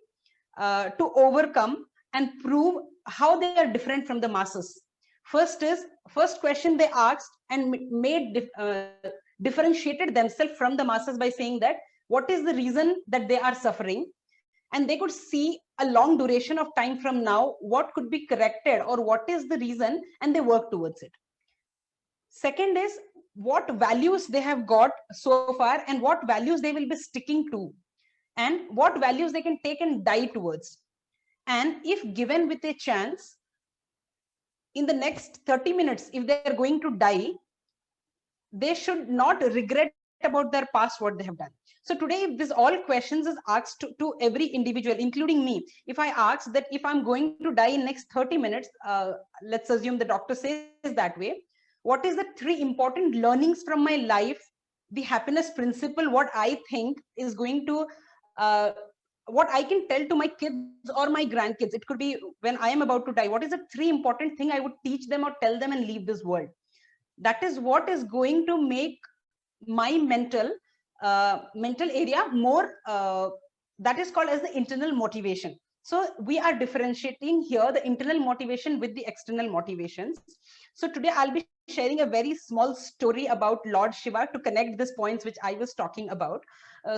to overcome and prove how they are different from the masses. First question they asked and made differentiated themselves from the masses by saying that what is the reason that they are suffering, and they could see a long duration of time from now what could be corrected or what is the reason, and they work towards it. Second is what values they have got so far and what values they will be sticking to, and what values they can take and die towards. And if given with a chance, in the next 30 minutes, if they are going to die, they should not regret about their past, what they have done. So today, if this all questions is asked to every individual, including me, if I ask that if I'm going to die in next 30 minutes, let's assume the doctor says that way, what is the 3 important learnings from my life, the happiness principle, what I think is going to, what I can tell to my kids or my grandkids, it could be when I am about to die, what is the 3 important thing I would teach them or tell them and leave this world? That is what is going to make my mental area more, that is called as the internal motivation. So we are differentiating here the internal motivation with the external motivations. So today I'll be sharing a very small story about Lord Shiva to connect these points which I was talking about.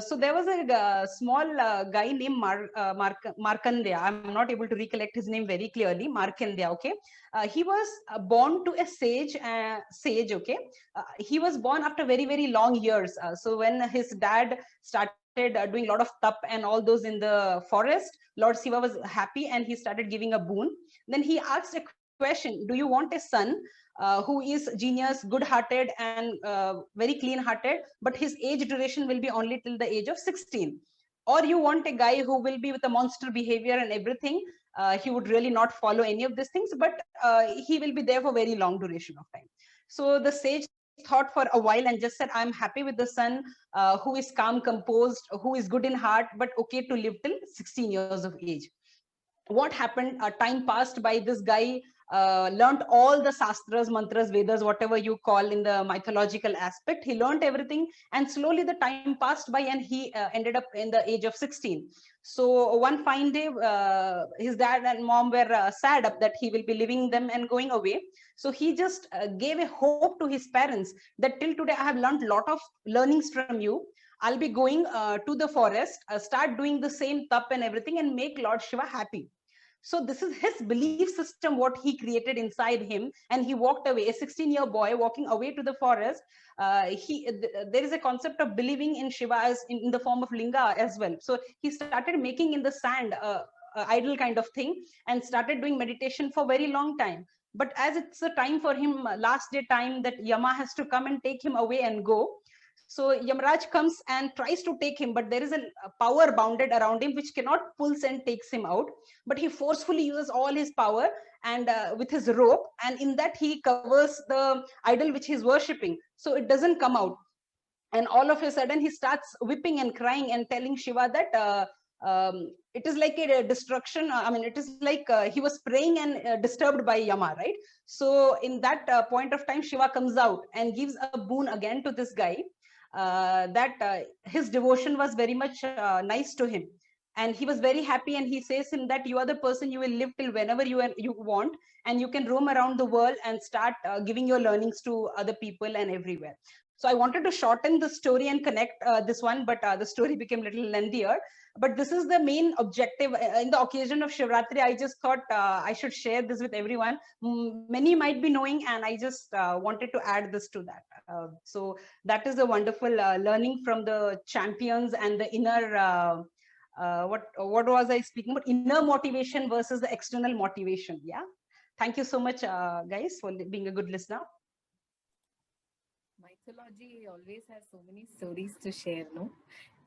So there was a small guy named Markandeya. I'm not able to recollect his name very clearly. Markandeya, okay. He was born to a sage, okay. He was born after very, very long years. So when his dad started doing a lot of tap and all those in the forest, Lord Shiva was happy and he started giving a boon. Then he asked a question, do you want a son who is genius, good-hearted and very clean-hearted, but his age duration will be only till the age of 16? Or you want a guy who will be with a monster behavior and everything, he would really not follow any of these things, but he will be there for very long duration of time. So the sage thought for a while and just said, I'm happy with the son who is calm, composed, who is good in heart, but okay to live till 16 years of age. What happened? Time passed by. This guy learned all the sastras, mantras, Vedas, whatever you call in the mythological aspect. He learned everything, and slowly the time passed by and he ended up in the age of 16. So one fine day, his dad and mom were sad up that he will be leaving them and going away. So he just gave a hope to his parents that till today I have learned a lot of learnings from you. I'll be going to the forest, start doing the same tap and everything, and make Lord Shiva happy. So this is his belief system, what he created inside him, and he walked away. A 16-year boy walking away to the forest. There is a concept of believing in Shiva as in the form of linga as well. So he started making in the sand idol kind of thing and started doing meditation for very long time. But as it's a time for him, last day time, that Yama has to come and take him away and go. So Yamraj comes and tries to take him, but there is a power bounded around him which cannot pulls and takes him out. But he forcefully uses all his power and with his rope, and in that he covers the idol which he's worshipping, so it doesn't come out. And all of a sudden he starts weeping and crying and telling Shiva that it is like a destruction. I mean, it is like he was praying and disturbed by Yama, right? So in that point of time, Shiva comes out and gives a boon again to this guy. that his devotion was very much nice to him. And he was very happy, and he says him that you are the person, you will live till whenever you want, and you can roam around the world and start giving your learnings to other people and everywhere. So I wanted to shorten the story and connect this one, but the story became a little lengthier. But this is the main objective. In the occasion of Shivratri, I just thought I should share this with everyone. Many might be knowing, and I just wanted to add this to that. So that is a wonderful learning from the champions and the inner, what was I speaking about? Inner motivation versus the external motivation. Yeah. Thank you so much, guys, for being a good listener. Mythology always has so many stories to share, no?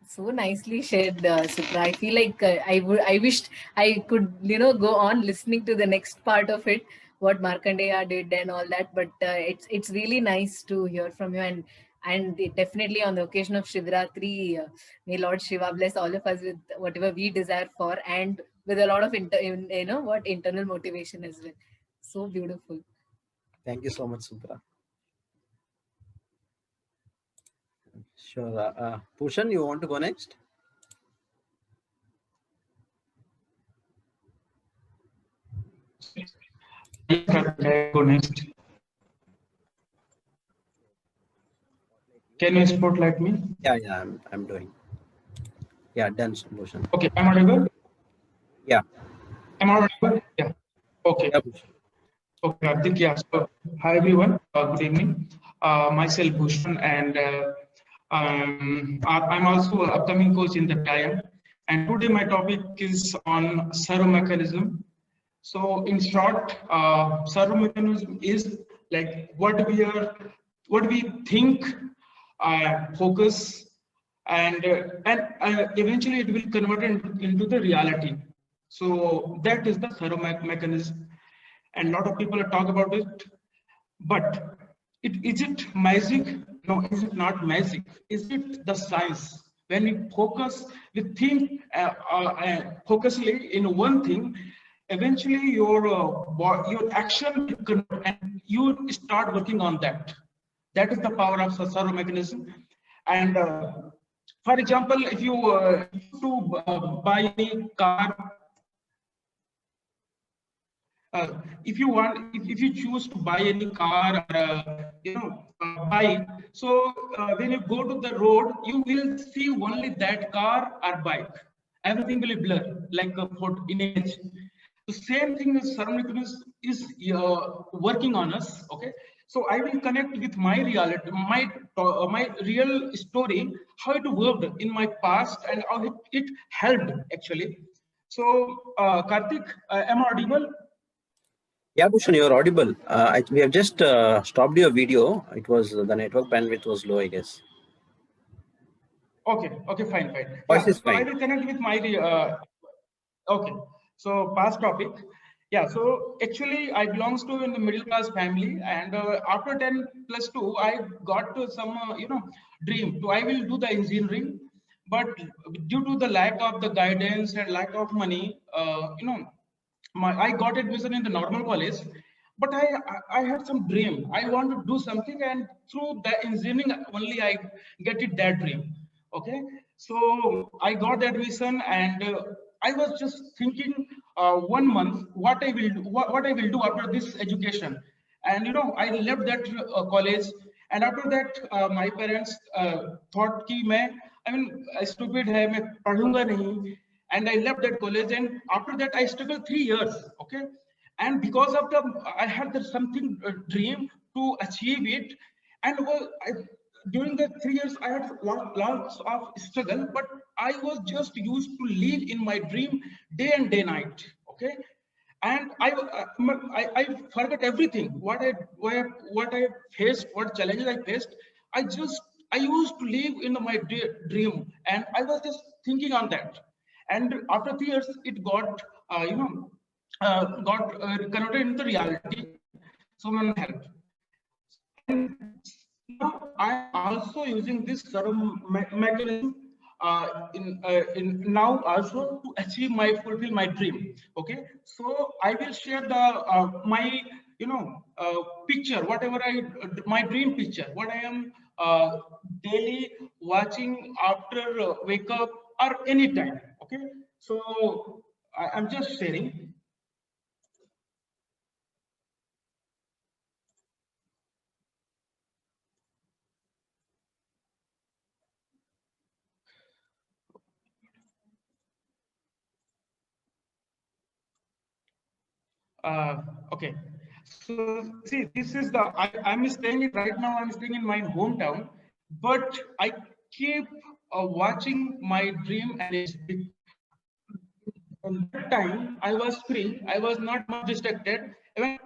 So nicely shared, Supra. I feel like I wished I could, go on listening to the next part of it, what Markandeya did and all that. But it's really nice to hear from you, and definitely on the occasion of Shivratri, may Lord Shiva bless all of us with whatever we desire for, and with a lot of internal motivation as well. So beautiful. Thank you so much, Supra. Sure. Pushan, you want to go next? Go next. Can you spotlight me? Yeah, I'm doing. Yeah, done, Pushan. Okay, am I audible? Yeah. Am I audible? Yeah. Okay. Yeah, okay, Karthik. Yeah. So, hi everyone. Good evening. Myself Bhushan, and I'm also an upcoming coach in the PIM. And today my topic is on servo mechanism. So in short, servo mechanism is like what we think, focus, and eventually it will convert into the reality. So that is the servo mechanism, and a lot of people talk about it. But is it magic? No, is it not magic? Is it the science? When we focus, we think focusly in one thing, eventually your action will convert, and you start working on that. That is the power of the servo mechanism. And for example, if you buy a car, if you choose to buy any car or bike, so when you go to the road, you will see only that car or bike. Everything will be blur like a photo image. The same thing is servo mechanism is working on us. Okay, so I will connect with my reality, my real story, how it worked in my past and how it helped actually. So Karthik, am I audible? Yeah, Bhushan, you're audible. We have just stopped your video. It was the network bandwidth was low, I guess. Okay, fine. Voice is so fine. I will connect with my okay. So past topic. Yeah, so actually I belongs to in the middle class family, and after 10+2, I got to some dream. So I will do the engineering, but due to the lack of the guidance and lack of money, I got admission in the normal college. But I had some dream. I want to do something, and through the engineering only I get it that dream. Okay, so I got the admission, and I was just thinking 1 month what I will do after this education. And I left that college, and after that my parents thought ki I mean stupid hai, main padhunga nahi, and I left that college. And after that I struggled 3 years. Okay, and because of I had something dream to achieve it, and during the 3 years I had lots of struggle, but I was just used to live in my dream day and day night. Okay, and I forgot everything what I faced, what challenges I faced. I used to live in my dream, and I was just thinking on that. And after 3 years it got converted into reality. Someone helped. And now I'm also using this servo mechanism in now also to achieve my fulfill my dream. Okay, so I will share the my picture, whatever my dream picture, what I am daily watching after wake up or any time. Okay, so I'm just sharing. Okay, so see, this is the I'm staying right now. I'm staying in my hometown, but I keep watching my dream, and and that time I was free. I was not much distracted.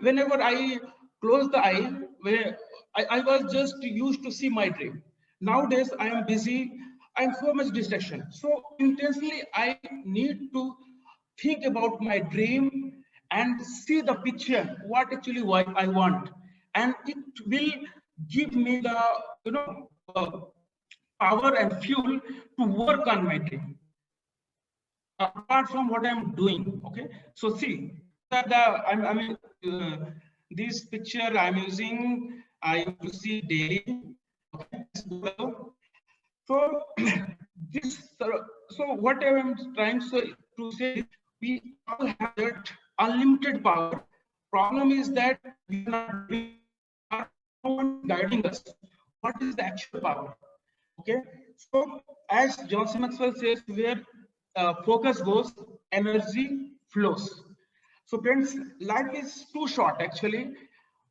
Whenever I close the eye, where I was just used to see my dream. Nowadays I am busy. I'm so much distraction. So intensely I need to think about my dream and see the picture, what actually what I want, and it will give me the power and fuel to work on my dream apart from what I'm doing. Okay, so see that I mean this picture I'm using, I used to see daily. Okay, so this so what I'm trying to say, we all have that unlimited power. Problem is that we are not no one guiding us. What is the actual power? Okay, so as John C. Maxwell says, where focus goes, energy flows. So friends, life is too short actually.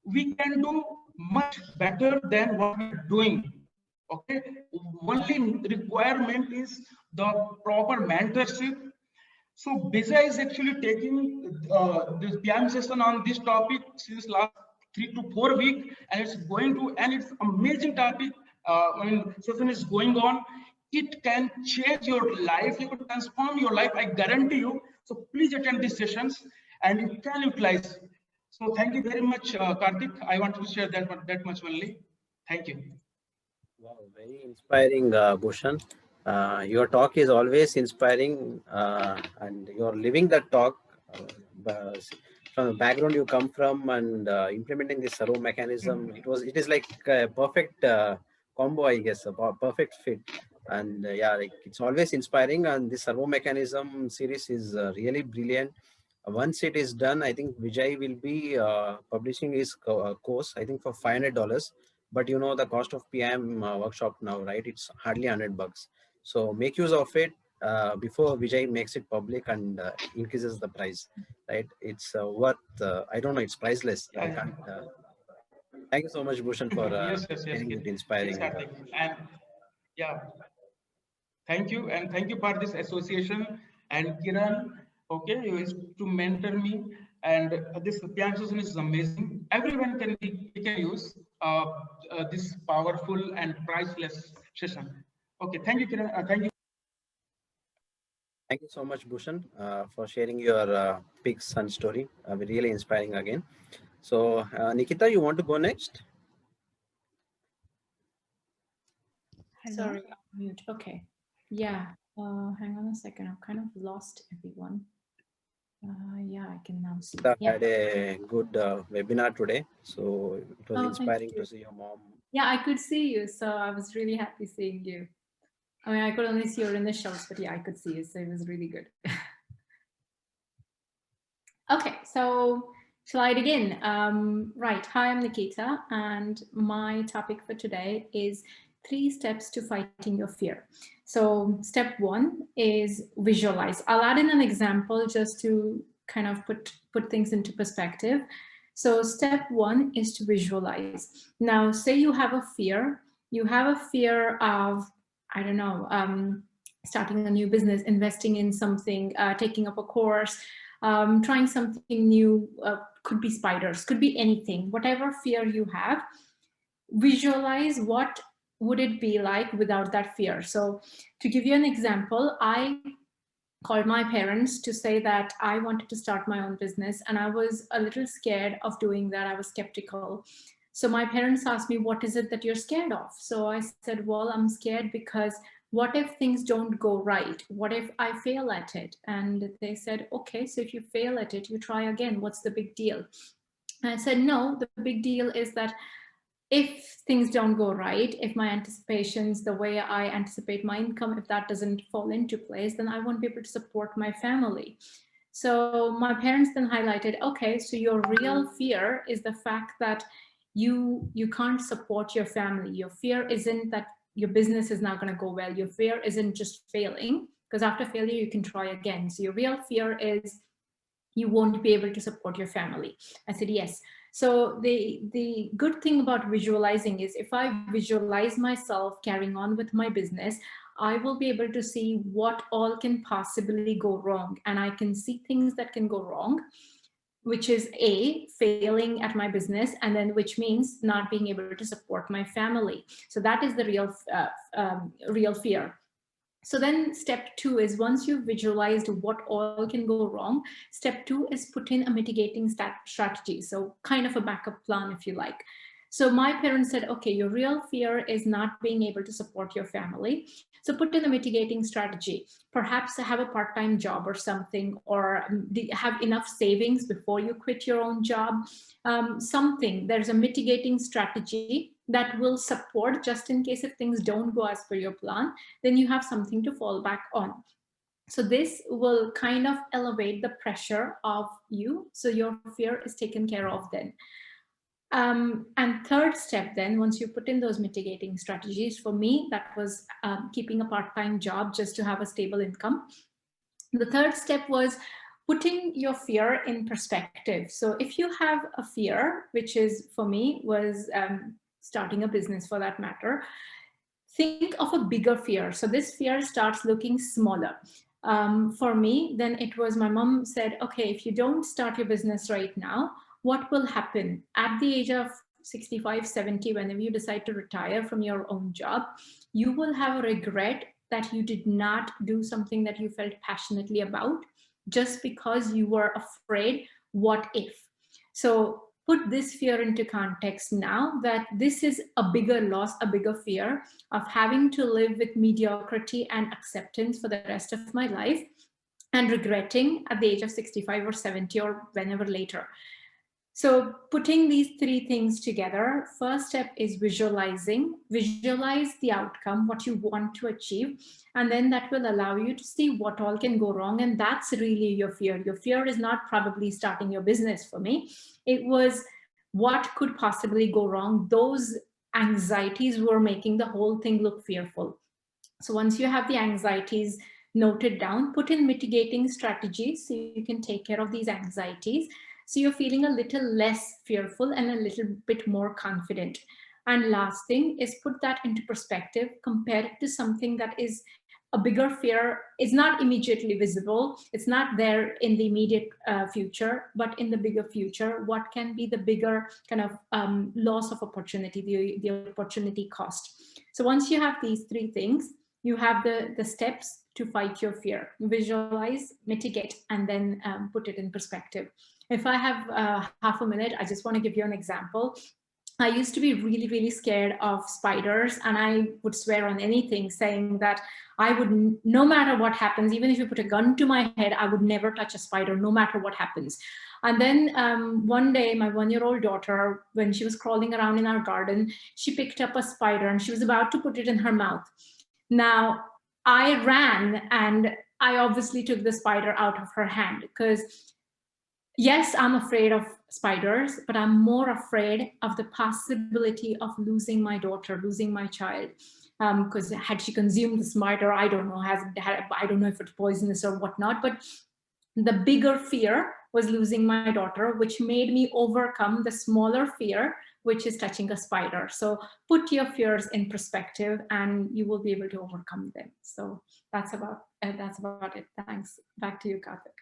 We can do much better than what we're doing. Okay, only requirement is the proper mentorship. So Bija is actually taking this PM session on this topic since last 3 to 4 weeks, and it's going to, and it's amazing topic. When session is going on, it can change your life, it can transform your life, I guarantee you. So please attend these sessions and you can utilize. So thank you very much, Karthik. I want to share that much only. Thank you. Wow, very inspiring, Bhushan. Your talk is always inspiring, and you're living that talk. From the background you come from, and implementing this servo mechanism, it is like a perfect combo, I guess, a perfect fit. And yeah, like it's always inspiring. And this servo mechanism series is really brilliant. Once it is done, I think Vijay will be publishing his course, I think for $500. But you know the cost of PM workshop now, right? It's hardly $100. So make use of it before Vijay makes it public and increases the price, right? It's worth, I don't know, it's priceless. I can't. Thank you so much, Bhushan, for yes, sharing yes, it inspiring. yes, Karthik. And yeah, thank you, and thank you for this association. And Kiran, okay, you is to mentor me, and this piano session is amazing. Everyone can use this powerful and priceless session. Okay, thank you, Kiran. Thank you. Thank you so much, Bhushan, for sharing your big son story. Really inspiring again. So, Nikita, you want to go next? Sorry, mute. Okay. Yeah. Hang on a second. I've kind of lost everyone. Yeah, I can now see. I had a good webinar today, so it was inspiring to see your mom. Yeah, I could see you, so I was really happy seeing you. I mean, I could only see your initials, but yeah, I could see you, so it was really good. Okay, so shall I begin? Right, hi, I'm Nikita, and my topic for today is 3 steps to fighting your fear. So step 1 is visualize. I'll add in an example just to kind of put things into perspective. So step 1 is to visualize. Now, say you have a fear. You have a fear of, I don't know, starting a new business, investing in something, taking up a course, trying something new, could be spiders, could be anything, whatever fear you have, visualize what would it be like without that fear. So to give you an example, I called my parents to say that I wanted to start my own business and I was a little scared of doing that. I was skeptical. So my parents asked me, what is it that you're scared of? So I said, well, I'm scared because what if things don't go right? What if I fail at it? And they said, okay, so if you fail at it, you try again. What's the big deal? And I said, no, the big deal is that if things don't go right, if my anticipations, the way I anticipate my income, if that doesn't fall into place, then I won't be able to support my family. So my parents then highlighted, okay, so your real fear is the fact that you can't support your family. Your fear isn't that your business is not going to go well. Your fear isn't just failing, because after failure, you can try again. So your real fear is you won't be able to support your family. I said, yes. So the good thing about visualizing is if I visualize myself carrying on with my business, I will be able to see what all can possibly go wrong. And I can see things that can go wrong, which is A, failing at my business, and then which means not being able to support my family. So that is the real fear. So then step 2 is, once you've visualized what all can go wrong, step 2 is put in a mitigating strategy. So kind of a backup plan, if you like. So my parents said, okay, your real fear is not being able to support your family. So put in a mitigating strategy. Perhaps have a part-time job or something, or have enough savings before you quit your own job. Something, there's a mitigating strategy that will support, just in case if things don't go as per your plan, then you have something to fall back on. So this will kind of elevate the pressure of you. So your fear is taken care of then. And third step then, once you put in those mitigating strategies, for me, that was keeping a part-time job just to have a stable income. The third step was putting your fear in perspective. So if you have a fear, which is, for me, was starting a business for that matter, think of a bigger fear. So this fear starts looking smaller. For me, then it was, my mom said, okay, if you don't start your business right now, what will happen at the age of 65, 70, whenever you decide to retire from your own job? You will have a regret that you did not do something that you felt passionately about, just because you were afraid, what if? So put this fear into context now, that this is a bigger loss, a bigger fear of having to live with mediocrity and acceptance for the rest of my life, and regretting at the age of 65 or 70 or whenever later. So putting these 3 things together, first step is visualizing. Visualize the outcome, what you want to achieve, and then that will allow you to see what all can go wrong. And that's really your fear. Your fear is not probably starting your business for me. It was what could possibly go wrong. Those anxieties were making the whole thing look fearful. So once you have the anxieties noted down, put in mitigating strategies so you can take care of these anxieties. So you're feeling a little less fearful and a little bit more confident. And last thing is put that into perspective, compare it to something that is a bigger fear. It's not immediately visible. It's not there in the immediate future, but in the bigger future, what can be the bigger kind of loss of opportunity, the opportunity cost. So once you have these 3 things, you have the steps to fight your fear: visualize, mitigate, and then put it in perspective. If I have half a minute, I just want to give you an example. I used to be really, really scared of spiders, and I would swear on anything, saying that I would, no matter what happens, even if you put a gun to my head, I would never touch a spider, no matter what happens. And then one day, my 1-year-old daughter, when she was crawling around in our garden, she picked up a spider and she was about to put it in her mouth. Now, I ran and I obviously took the spider out of her hand, because yes, I'm afraid of spiders, but I'm more afraid of the possibility of losing my daughter, losing my child. Because had she consumed the spider, I don't know, I don't know if it's poisonous or whatnot, but the bigger fear was losing my daughter, which made me overcome the smaller fear, which is touching a spider. So put your fears in perspective and you will be able to overcome them. So that's about it. Thanks. Back to you, Karthik.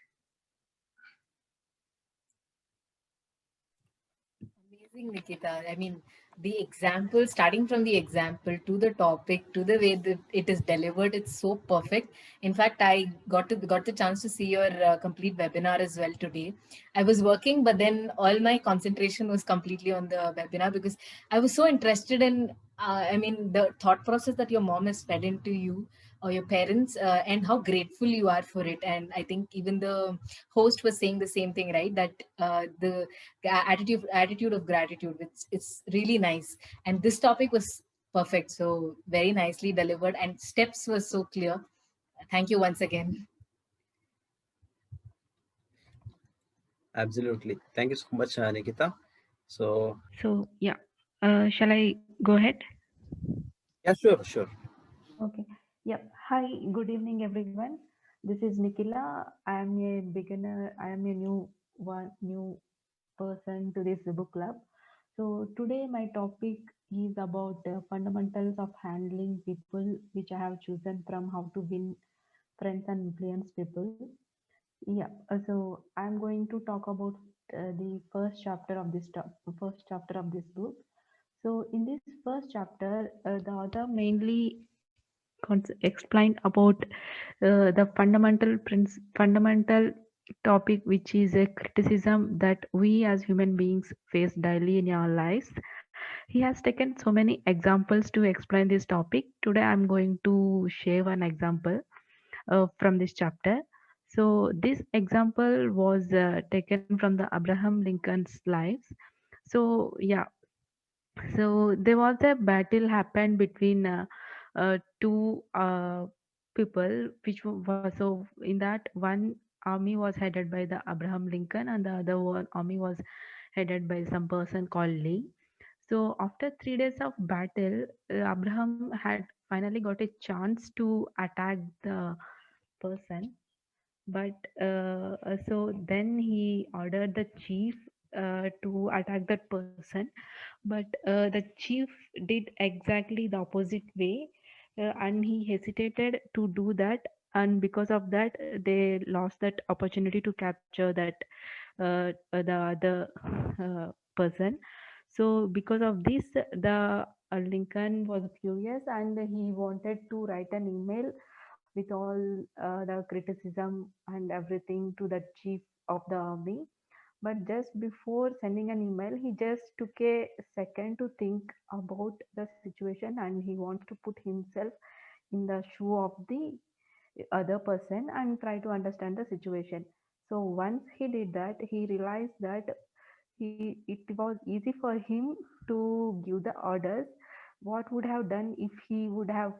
Amazing, Nikita. I mean, the example, starting from the example to the topic to the way that it is delivered, it's so perfect. In fact, I got the chance to see your complete webinar as well today. I was working, but then all my concentration was completely on the webinar because I was so interested in I mean, the thought process that your mom has fed into you or your parents, and how grateful you are for it. And I think even the host was saying the same thing, right? That the attitude of gratitude, it's really nice. And this topic was perfect. So very nicely delivered, and steps were so clear. Thank you once again. Absolutely. Thank you so much, Nikita. So So yeah, shall I go ahead? yeah, sure, sure. Okay. Yep. Hi, good evening, everyone. This is Nikila. I am a beginner. I am a new person to this book club. So today my topic is about the fundamentals of handling people, which I have chosen from How to Win Friends and Influence People. Yeah. So I'm going to talk about the first chapter of this book. So in this first chapter, the author mainly explained about the fundamental topic, which is a criticism that we as human beings face daily in our lives. He has taken so many examples to explain this topic. Today I'm going to share one example from this chapter. So this example was taken from the Abraham Lincoln's lives. So yeah, so there was a battle happened between two people, which was, so in that one army was headed by the Abraham Lincoln, and the other one army was headed by some person called Lee. So after 3 days of battle, Abraham had finally got a chance to attack the person, but so then he ordered the chief to attack that person, but the chief did exactly the opposite way, and he hesitated to do that, and because of that they lost that opportunity to capture that the other person. So because of this, the Lincoln was furious, and he wanted to write an email with all the criticism and everything to the chief of the army. But just before sending an email, he just took a second to think about the situation, and he wants to put himself in the shoe of the other person and try to understand the situation. So once he did that, he realized that it was easy for him to give the orders. What would have done if he would have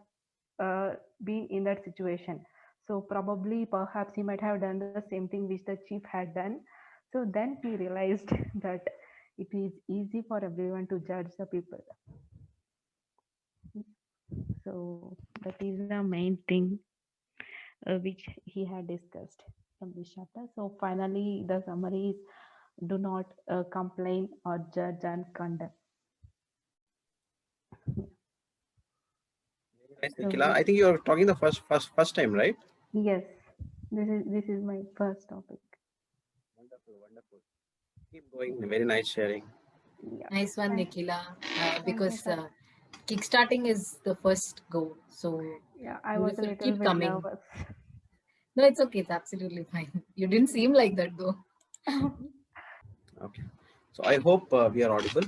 been in that situation? So probably, perhaps he might have done the same thing which the chief had done. So then he realized that it is easy for everyone to judge the people. So that is the main thing which he had discussed from this chapter. So finally, the summary is: do not complain or judge and condemn. Nice, So Nikila. I think you're talking the first time, right? yes, this is my first topic. Wonderful, wonderful. Keep going. Very nice sharing. Yeah. Nice one, Nikila. Thank you, Because sir. kickstarting is the first go. So Yeah, I was a beautiful. little Keep bit coming. nervous. No, it's okay. It's absolutely fine. You didn't seem like that though. Okay. So I hope we are audible.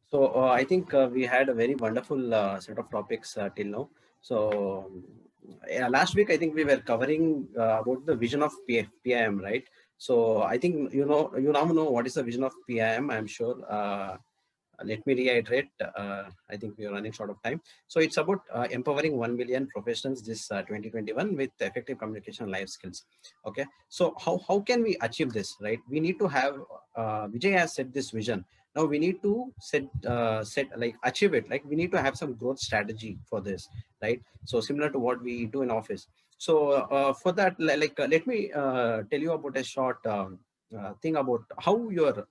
So I think we had a very wonderful set of topics till now. So yeah, last week I think we were covering about the vision of PIM, right? So I think you now know what is the vision of PIM. I'm sure. Let me reiterate. I think we are running short of time. So it's about empowering 1 million professionals this 2021 with effective communication and life skills. Okay. So how can we achieve this, right? We need to have, Vijay has set this vision. Now we need to set like achieve it. Like we need to have some growth strategy for this, right? So similar to what we do in office. So for that, let me tell you about a short thing about how your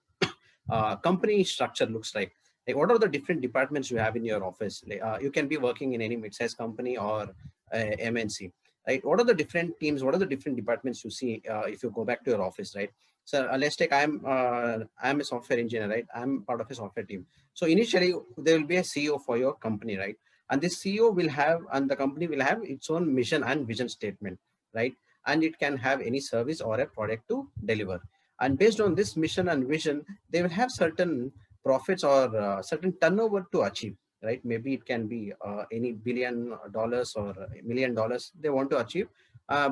company structure looks like. Like what are the different departments you have in your office? Like, you can be working in any mid-sized company or MNC, right? What are the different teams? What are the different departments you see if you go back to your office, right? So let's take I'm a software engineer, right? I'm part of a software team. So initially there will be a CEO for your company, right? And this CEO will have, and the company will have its own mission and vision statement, right? And it can have any service or a product to deliver. And based on this mission and vision, they will have certain profits or certain turnover to achieve, right? Maybe it can be any $1 billion or $1 million they want to achieve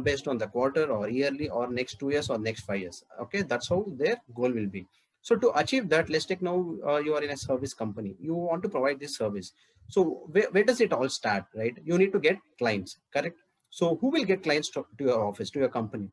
based on the quarter or yearly or next 2 years or next 5 years. Okay, that's how their goal will be. So to achieve that, let's take now you are in a service company. You want to provide this service. So where does it all start, right? You need to get clients, correct? So who will get clients to your office, to your company?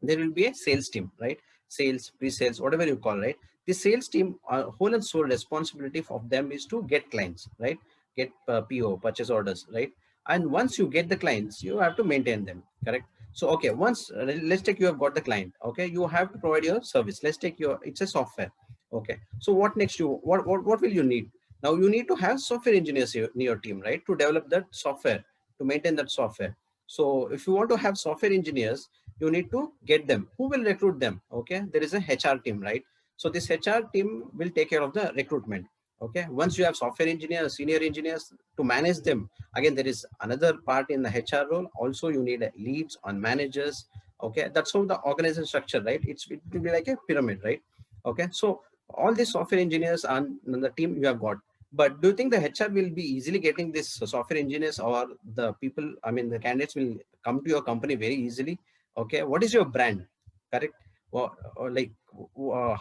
There will be a sales team, right? Sales, pre-sales, whatever you call, right? The sales team, whole and sole responsibility of them is to get clients, right? Get PO, purchase orders, right? And once you get the clients, you have to maintain them, correct? So, okay, once, let's take you have got the client, okay? You have to provide your service. Let's take your, it's a software, okay? So what next what will you need? Now you need to have software engineers in your team, right? To develop that software, to maintain that software. So if you want to have software engineers, you need to get them. Who will recruit them? Okay, there is a HR team, right? So this HR team will take care of the recruitment. Okay, once you have software engineers, senior engineers to manage them, again there is another part in the HR role. Also you need leads on managers. Okay, that's how the organization structure, right? It will be like a pyramid, right? Okay, so all these software engineers on the team you have got. But do you think the HR will be easily getting this software engineers, or the people, I mean the candidates will come to your company very easily? Okay, what is your brand, correct? Or like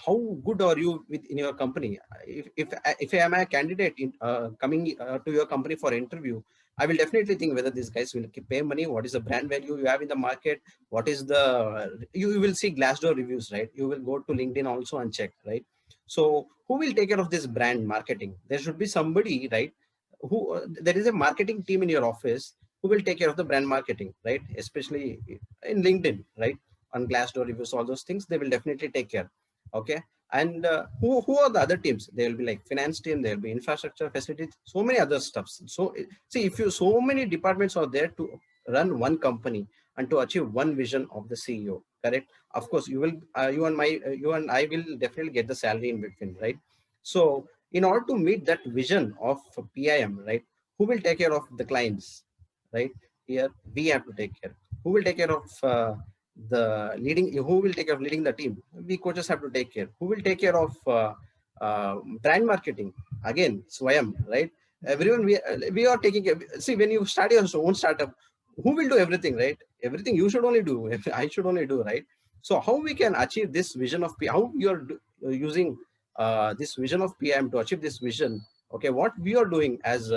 how good are you in your company? If I am a candidate in coming to your company for interview, I will definitely think whether these guys will pay money, what is the brand value you have in the market, what is the, you will see Glassdoor reviews, right? You will go to LinkedIn also and check, right? So who will take care of this brand marketing? There should be somebody, right? Who there is a marketing team in your office who will take care of the brand marketing, right? Especially in LinkedIn, right? On Glassdoor reviews, all those things, they will definitely take care. Okay. And who are the other teams? There will be like finance team, there will be infrastructure, facilities, so many other stuffs. So see, if you, so many departments are there to run one company and to achieve one vision of the CEO, correct? Of course, you will, you and I will definitely get the salary in between, right? So in order to meet that vision of PIM, right? Who will take care of the clients, right? Here we have to take care. Who will take care of the leading? Who will take care of leading the team? We coaches have to take care. Who will take care of brand marketing? Again, Swayam, right? Everyone, we are taking care. See, when you start your own startup, who will do everything, right? Everything you should only do. I should only do, right? So how we can achieve this vision of how you are using this vision of PIM to achieve this vision? Okay, what we are doing as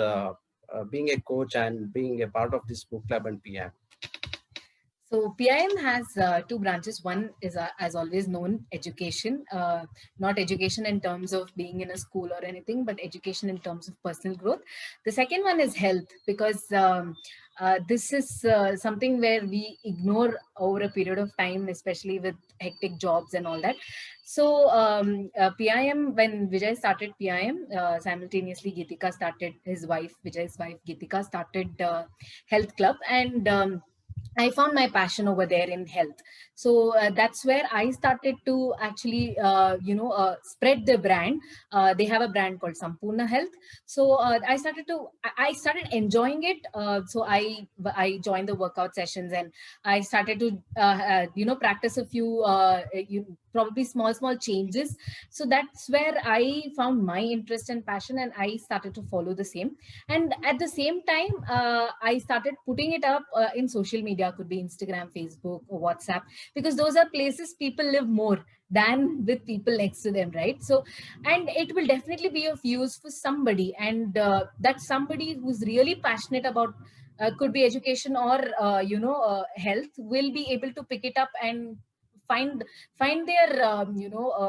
being a coach and being a part of this book club and PIM. So PIM has two branches. One is, as always known, education, not education in terms of being in a school or anything, but education in terms of personal growth. The second one is health, because this is something where we ignore over a period of time, especially with hectic jobs and all that. So PIM, when Vijay started PIM, simultaneously Geetika started, his wife, Vijay's wife Geetika started Health Club, and I found my passion over there in health. So that's where I started to actually, spread the brand. They have a brand called Sampurna Health. So I started enjoying it. So I joined the workout sessions, and I started to, practice a few, probably small changes. So that's where I found my interest and passion, and I started to follow the same. And at the same time, I started putting it up in social media, could be Instagram, Facebook, or WhatsApp, because those are places people live more than with people next to them, right? So, and it will definitely be of use for somebody, and that's somebody who's really passionate about could be education or health, will be able to pick it up and find their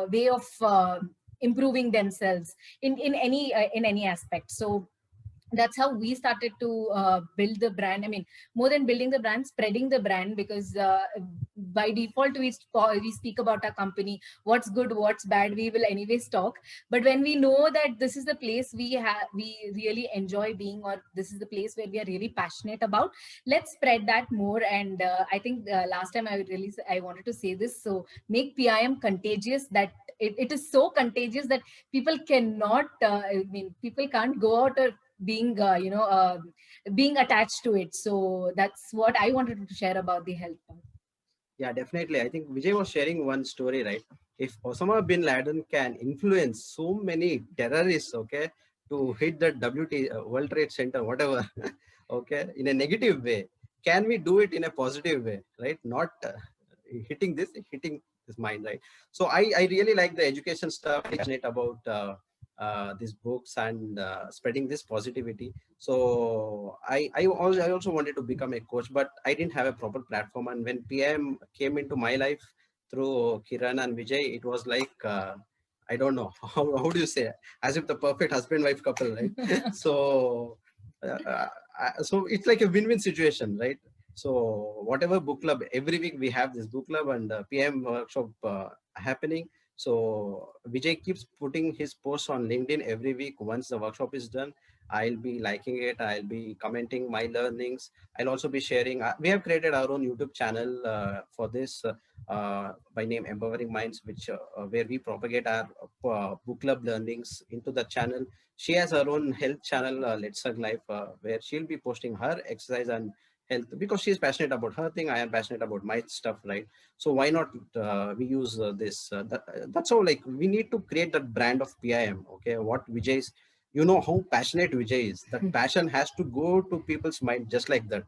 way of improving themselves in any aspect. So that's how we started to build the brand. I mean, more than building the brand, spreading the brand, because by default we speak about our company, what's good, what's bad, we will anyways talk. But when we know that this is the place we really enjoy being, or this is the place where we are really passionate about, let's spread that more. And I think last time I wanted to say this, so make PIM contagious, that it is so contagious that people cannot, people can't go out or being being attached to it. So that's what I wanted to share about the health part. Yeah, definitely. I think Vijay was sharing one story, right? If Osama bin Laden can influence so many terrorists, okay, to hit the World Trade Center, whatever, okay, in a negative way. Can we do it in a positive way, right? Not hitting this mind, right? So I really like the education stuff, passionate about these books and spreading this positivity. So I also wanted to become a coach, but I didn't have a proper platform. And when PM came into my life through Kiran and Vijay, it was like I don't know how do you say it? As if the perfect husband-wife couple, right? So so it's like a win-win situation, right? So whatever book club, every week we have this book club and PM workshop happening. So Vijay keeps putting his posts on LinkedIn every week. Once the workshop is done, I'll be liking it. I'll be commenting my learnings. I'll also be sharing. We have created our own YouTube channel for this by name Empowering Minds, which where we propagate our book club learnings into the channel. She has her own health channel, Let's Hug Life, where she'll be posting her exercise and health, because she's passionate about her thing. I am passionate about my stuff, right? So why not we use this? That's how, like, we need to create that brand of PIM. Okay, what Vijay is, you know how passionate Vijay is. That passion has to go to people's mind just like that.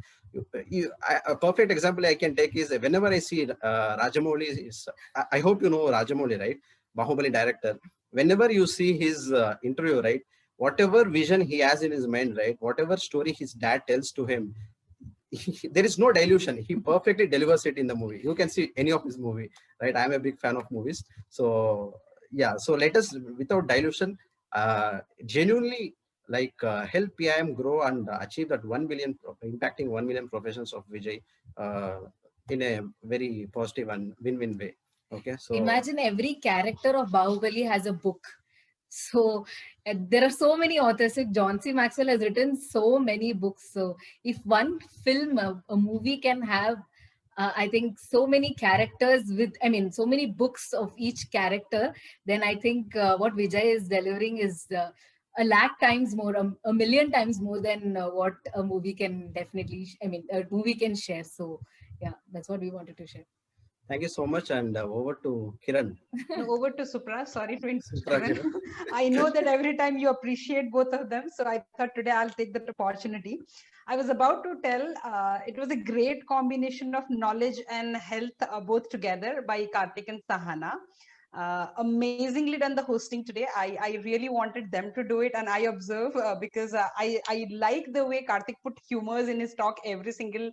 A perfect example I can take is whenever I see Rajamouli. I hope you know Rajamouli, right? Bahubali director. Whenever you see his interview, right? Whatever vision he has in his mind, right? Whatever story his dad tells to him, there is no dilution. He perfectly delivers it in the movie. You can see any of his movie, right? I'm a big fan of movies. So yeah, so let us, without dilution, genuinely, like help PIM grow and achieve that 1 billion, impacting 1 million professions of Vijay in a very positive and win-win way. Okay, so imagine every character of Bahubali has a book. So there are so many authors. Like John C. Maxwell has written so many books. So if one film, a movie can have, I think, so many characters with, I mean, so many books of each character, then I think what Vijay is delivering is a lakh times more, a million times more than what a movie can definitely, I mean, a movie can share. So yeah, that's what we wanted to share. thank you so much, and over to Kiran. No, over to Supra. Sorry to Supra, interrupt. Kiran. I know that every time you appreciate both of them, so I thought today I'll take that opportunity. I was about to tell, it was a great combination of knowledge and health both together by Karthik and Sahana. Amazingly done the hosting today. I really wanted them to do it, and I observe because I like the way Karthik put humors in his talk every single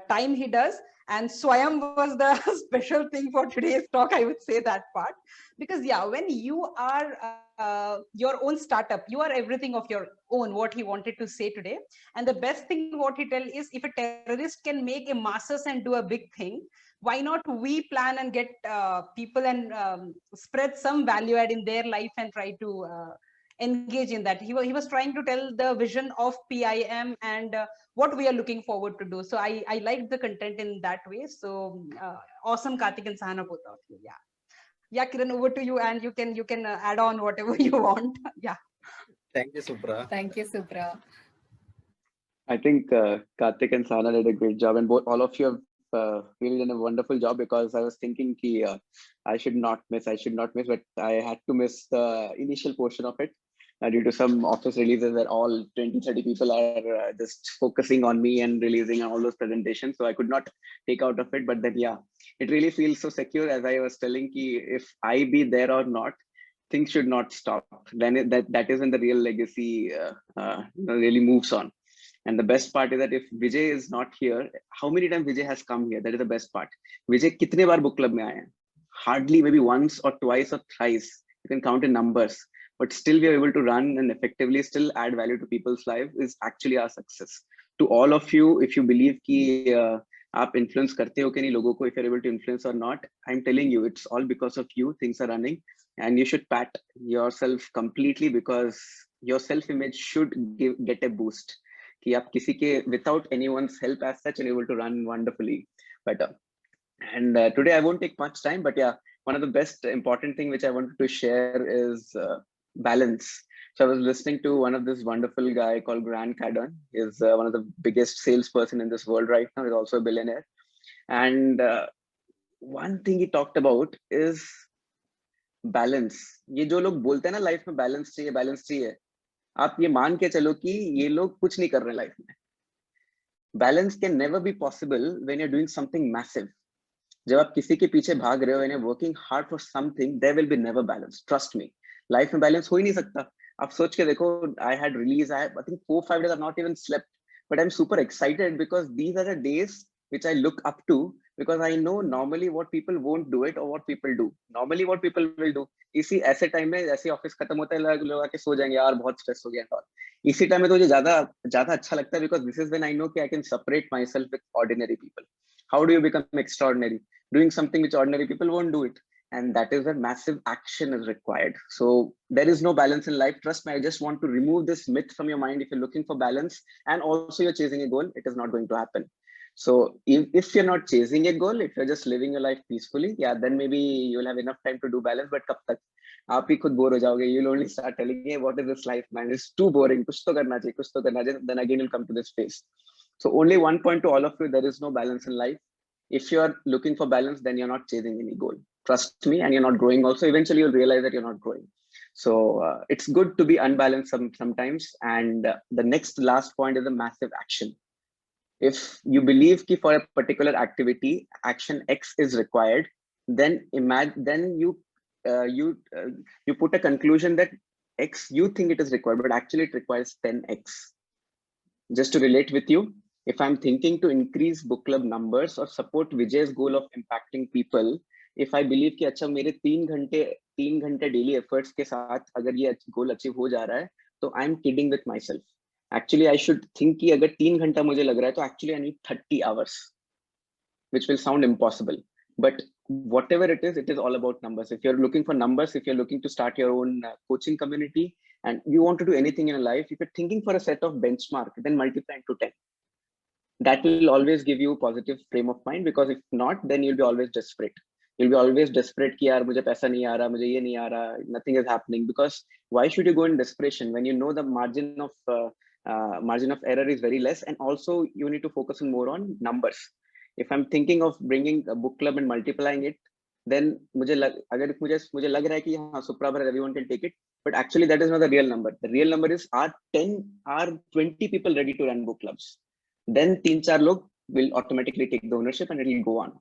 time he does. And Swayam was the special thing for today's talk, I would say that part. Because yeah, when you are your own startup, you are everything of your own, what he wanted to say today. And the best thing what he tell is, if a terrorist can make a masses and do a big thing, why not we plan and get people and spread some value add in their life and try to engage in that. He was trying to tell the vision of PIM and what we are looking forward to do. So I liked the content in that way. So awesome, Karthik and Sahana, both of you. Yeah, Kiran, over to you, and you can add on whatever you want. Yeah. Thank you, Supra. Thank you, Supra. I think Karthik and Sahana did a great job, and all of you have really done a wonderful job, because I was thinking I should not miss, but I had to miss the initial portion of it due to some office releases where all 20-30 people are just focusing on me and releasing all those presentations. So I could not take out of it. But then, yeah, it really feels so secure. As I was telling ki, if I be there or not, things should not stop. Then that is when the real legacy really moves on. And the best part is that if Vijay is not here, how many times Vijay has come here? That is the best part. Vijay kitne baar book club mein aaya? Hardly, maybe once or twice or thrice. You can count in numbers. But still we are able to run and effectively still add value to people's life is actually our success. To all of you, if you believe ki aap influence karte ho ke nahi logo ko, if you're able to influence or not, I'm telling you, it's all because of you. Things are running, and you should pat yourself completely, because your self-image should get a boost. Ki aap kisi ke, without anyone's help as such, are able to run wonderfully better. And today I won't take much time, but yeah, one of the best important thing which I wanted to share is balance. So I was listening to one of this wonderful guy called Grant Cardone. He's one of the biggest salesperson in this world right now. He's also a billionaire. And one thing he talked about is balance. ये जो लोग बोलते हैं ना life में balance चाहिए, आप ये मान के चलो कि ये लोग कुछ नहीं कर रहे लाइफ में. Balance can never be possible when you're doing something massive. जब आप किसी के पीछे भाग रहे हो, when you're working hard for something, there will be never balance. Trust me. Life में balance हो ही नहीं सकता. आप सोच के देखो, I had release, I think 4-5 days I've not even slept, but I'm super excited because these are the days which I look up to, because I know normally what people won't do it or what people do. Normally what people will do. इसी ऐसे time में जैसे office खत्म होता है लोग आके सो जाएंगे, यार बहुत स्ट्रेस हो गया. इसी टाइम में तो मुझे ज्यादा अच्छा लगता है, because this is when I know कि I can separate myself with ordinary people. How do you become extraordinary? Doing something which ordinary people won't do it. And that is where massive action is required. So there is no balance in life. Trust me, I just want to remove this myth from your mind. If you're looking for balance and also you're chasing a goal, it is not going to happen. So if you're not chasing a goal, if you're just living your life peacefully, yeah, then maybe you'll have enough time to do balance. But कब तक आप ही खुद bore हो जाओगे. You'll only start telling, hey, what is this life, man? It's too boring. कुछ तो करना चाहिए, कुछ तो करना चाहिए. Then again you'll come to this phase. So only one point to all of you: there is no balance in life. If you're looking for balance, then you're not chasing any goal. Trust me, and you're not growing also. Eventually you'll realize that you're not growing. So it's good to be unbalanced sometimes. And the last point is a massive action. If you believe that for a particular activity, action X is required, then you put a conclusion that X, you think it is required, but actually it requires 10X. Just to relate with you, if I'm thinking to increase book club numbers or support Vijay's goal of impacting people, if I believe कि अच्छा मेरे 3 घंटे daily efforts के साथ अगर ये goal achieve हो जा रहा है, तो I'm kidding with myself. Actually, I should think कि अगर 3 घंटा मुझे लग रहा है, तो actually I need 30 hours, which will sound impossible. But whatever it is all about numbers. If you're looking for numbers, if you're looking to start your own coaching community, and you want to do anything in your life, if you're thinking for a set of benchmark, then multiply into 10. That will always give you a positive frame of mind, because if not, then you'll be always desperate. You'll be always desperate कि यार मुझे पैसा नहीं आ रहा, मुझे ये नहीं आ रहा, nothing is happening. Because why should you go in desperation when you know the margin of error is very less, and also you need to focus more on numbers. If I'm thinking of bringing a book club and multiplying it, then मुझे लग रहा है कि हाँ, Supra, everyone can take it, but actually that is not the real number. The real number is are 20 people ready to run book clubs? Then 3-4 log will automatically take the ownership and it will go on.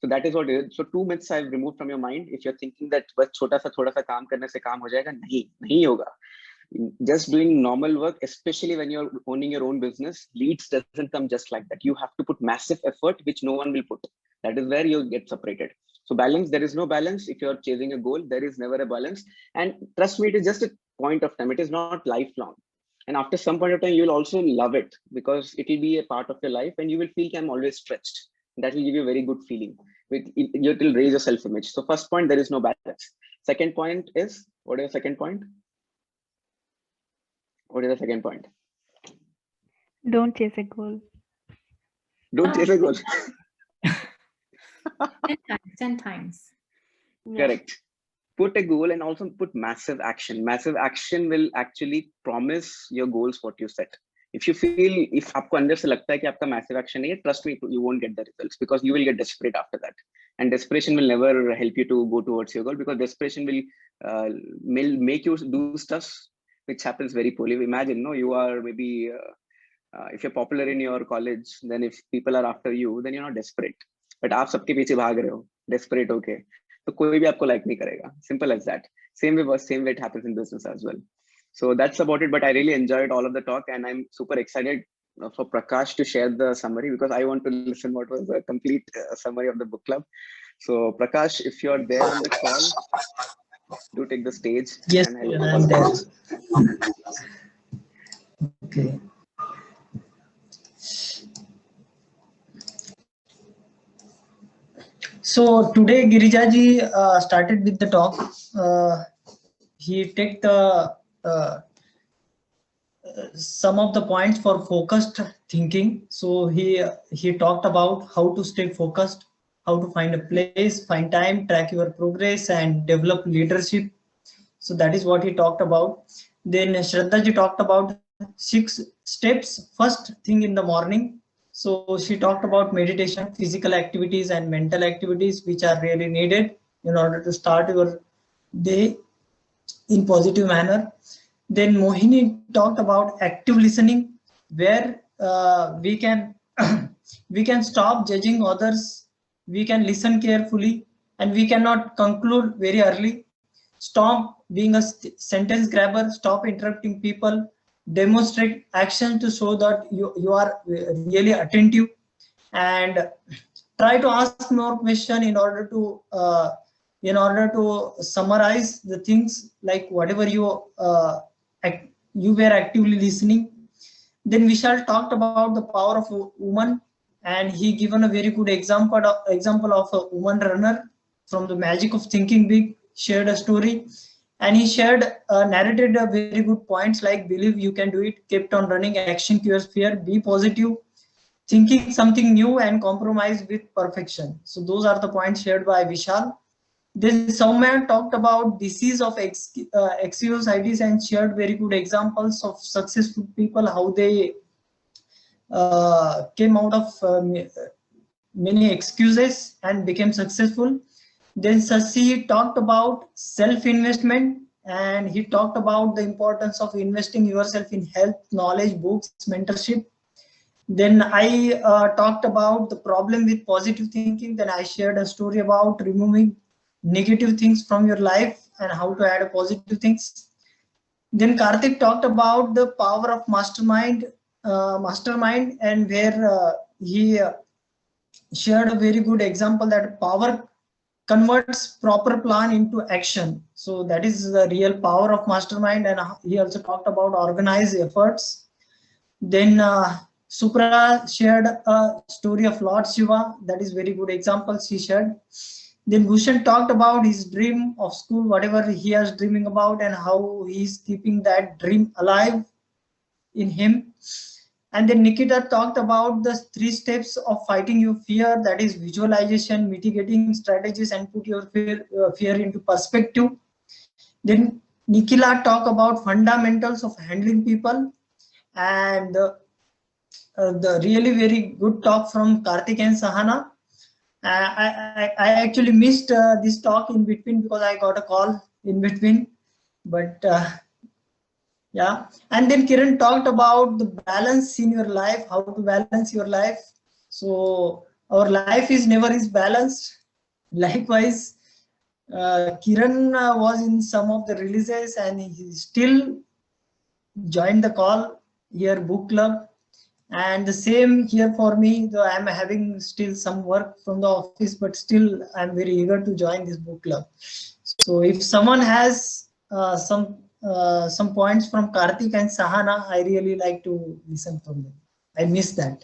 So that is what it is. So 2 myths I've removed from your mind. If you're thinking that बस छोटा सा थोड़ा सा काम करने से काम हो जाएगा, नहीं होगा. Just doing normal work, especially when you're owning your own business, leads doesn't come just like that. You have to put massive effort, which no one will put. That is where you get separated. So balance, there is no balance. If you're chasing a goal, there is never a balance. And trust me, it is just a point of time. It is not lifelong. And after some point of time, you'll also love it, because it will be a part of your life and you will feel I'm always stretched. That will give you a very good feeling. It will raise your self-image. So first point, there is no balance. Second point is, what is the second point? What is the second point? Don't chase a goal. Don't chase a goal. 10 times. Correct. Put a goal and also put massive action. Massive action will actually promise your goals what you set. If you feel, if आपको अंदर से लगता है कि आपका massive action नहीं है, trust me, you won't get the results, because you will get desperate after that. And desperation will never help you to go towards your goal, because desperation will make you do stuff which happens very poorly. Imagine, no, you are maybe, if you're popular in your college, then if people are after you, then you're not desperate. But आप सबके पीछे भाग रहे हो, desperate होके, तो कोई भी आपको like नहीं करेगा. Simple as that. Same way it happens in business as well. So that's about it. But I really enjoyed all of the talk, and I'm super excited for Prakash to share the summary, because I want to listen what was the complete summary of the book club. So Prakash, if you're there on the call, do take the stage. Yes, and I'm there. Okay. So today Girijaji started with the talk. He took the some of the points for focused thinking. So he talked about how to stay focused, how to find a place, find time, track your progress, and develop leadership. So that is what he talked about. Then Shraddha ji talked about 6 steps. First thing in the morning. So she talked about meditation, physical activities, and mental activities, which are really needed in order to start your day in positive manner. Then Mohini talked about active listening, where we can we can stop judging others, we can listen carefully, and we cannot conclude very early. Stop being a sentence grabber, stop interrupting people, demonstrate action to show that you are really attentive, and try to ask more question in order to summarize the things, like whatever you were actively listening. Then Vishal talked about the power of a woman, and he given a very good example of a woman runner from the Magic of Thinking Big, shared a story, and he narrated a very good points like believe you can do it, kept on running, action cures fear, be positive, thinking something new, and compromise with perfection. So those are the points shared by Vishal. Then Soumya talked about disease of excusitis and shared very good examples of successful people, how they came out of many excuses and became successful. Then Sasi talked about self-investment, and he talked about the importance of investing yourself in health, knowledge, books, mentorship. Then I talked about the problem with positive thinking. Then I shared a story about removing negative things from your life and how to add positive things. Then Karthik talked about the power of mastermind, and where he shared a very good example that power converts proper plan into action. So that is the real power of mastermind, and he also talked about organized efforts. Then Supra shared a story of Lord Shiva. That is very good examples he shared. Then Bhushan talked about his dream of school, whatever he is dreaming about, and how he is keeping that dream alive in him. And then Nikita talked about the 3 steps of fighting your fear, that is visualization, mitigating strategies, and put your fear into perspective. Then Nikhila talked about fundamentals of handling people, and the really very good talk from Karthik and Sahana. I actually missed this talk in between because I got a call in between, but yeah. And then Kiran talked about the balance in your life, how to balance your life. So our life is never balanced. Likewise, Kiran was in some of the releases and he still joined the call here, book club. And the same here for me, though I'm having still some work from the office, but still I'm very eager to join this book club. So if someone has some points from Karthik and Sahana, I really like to listen from them. I missed that.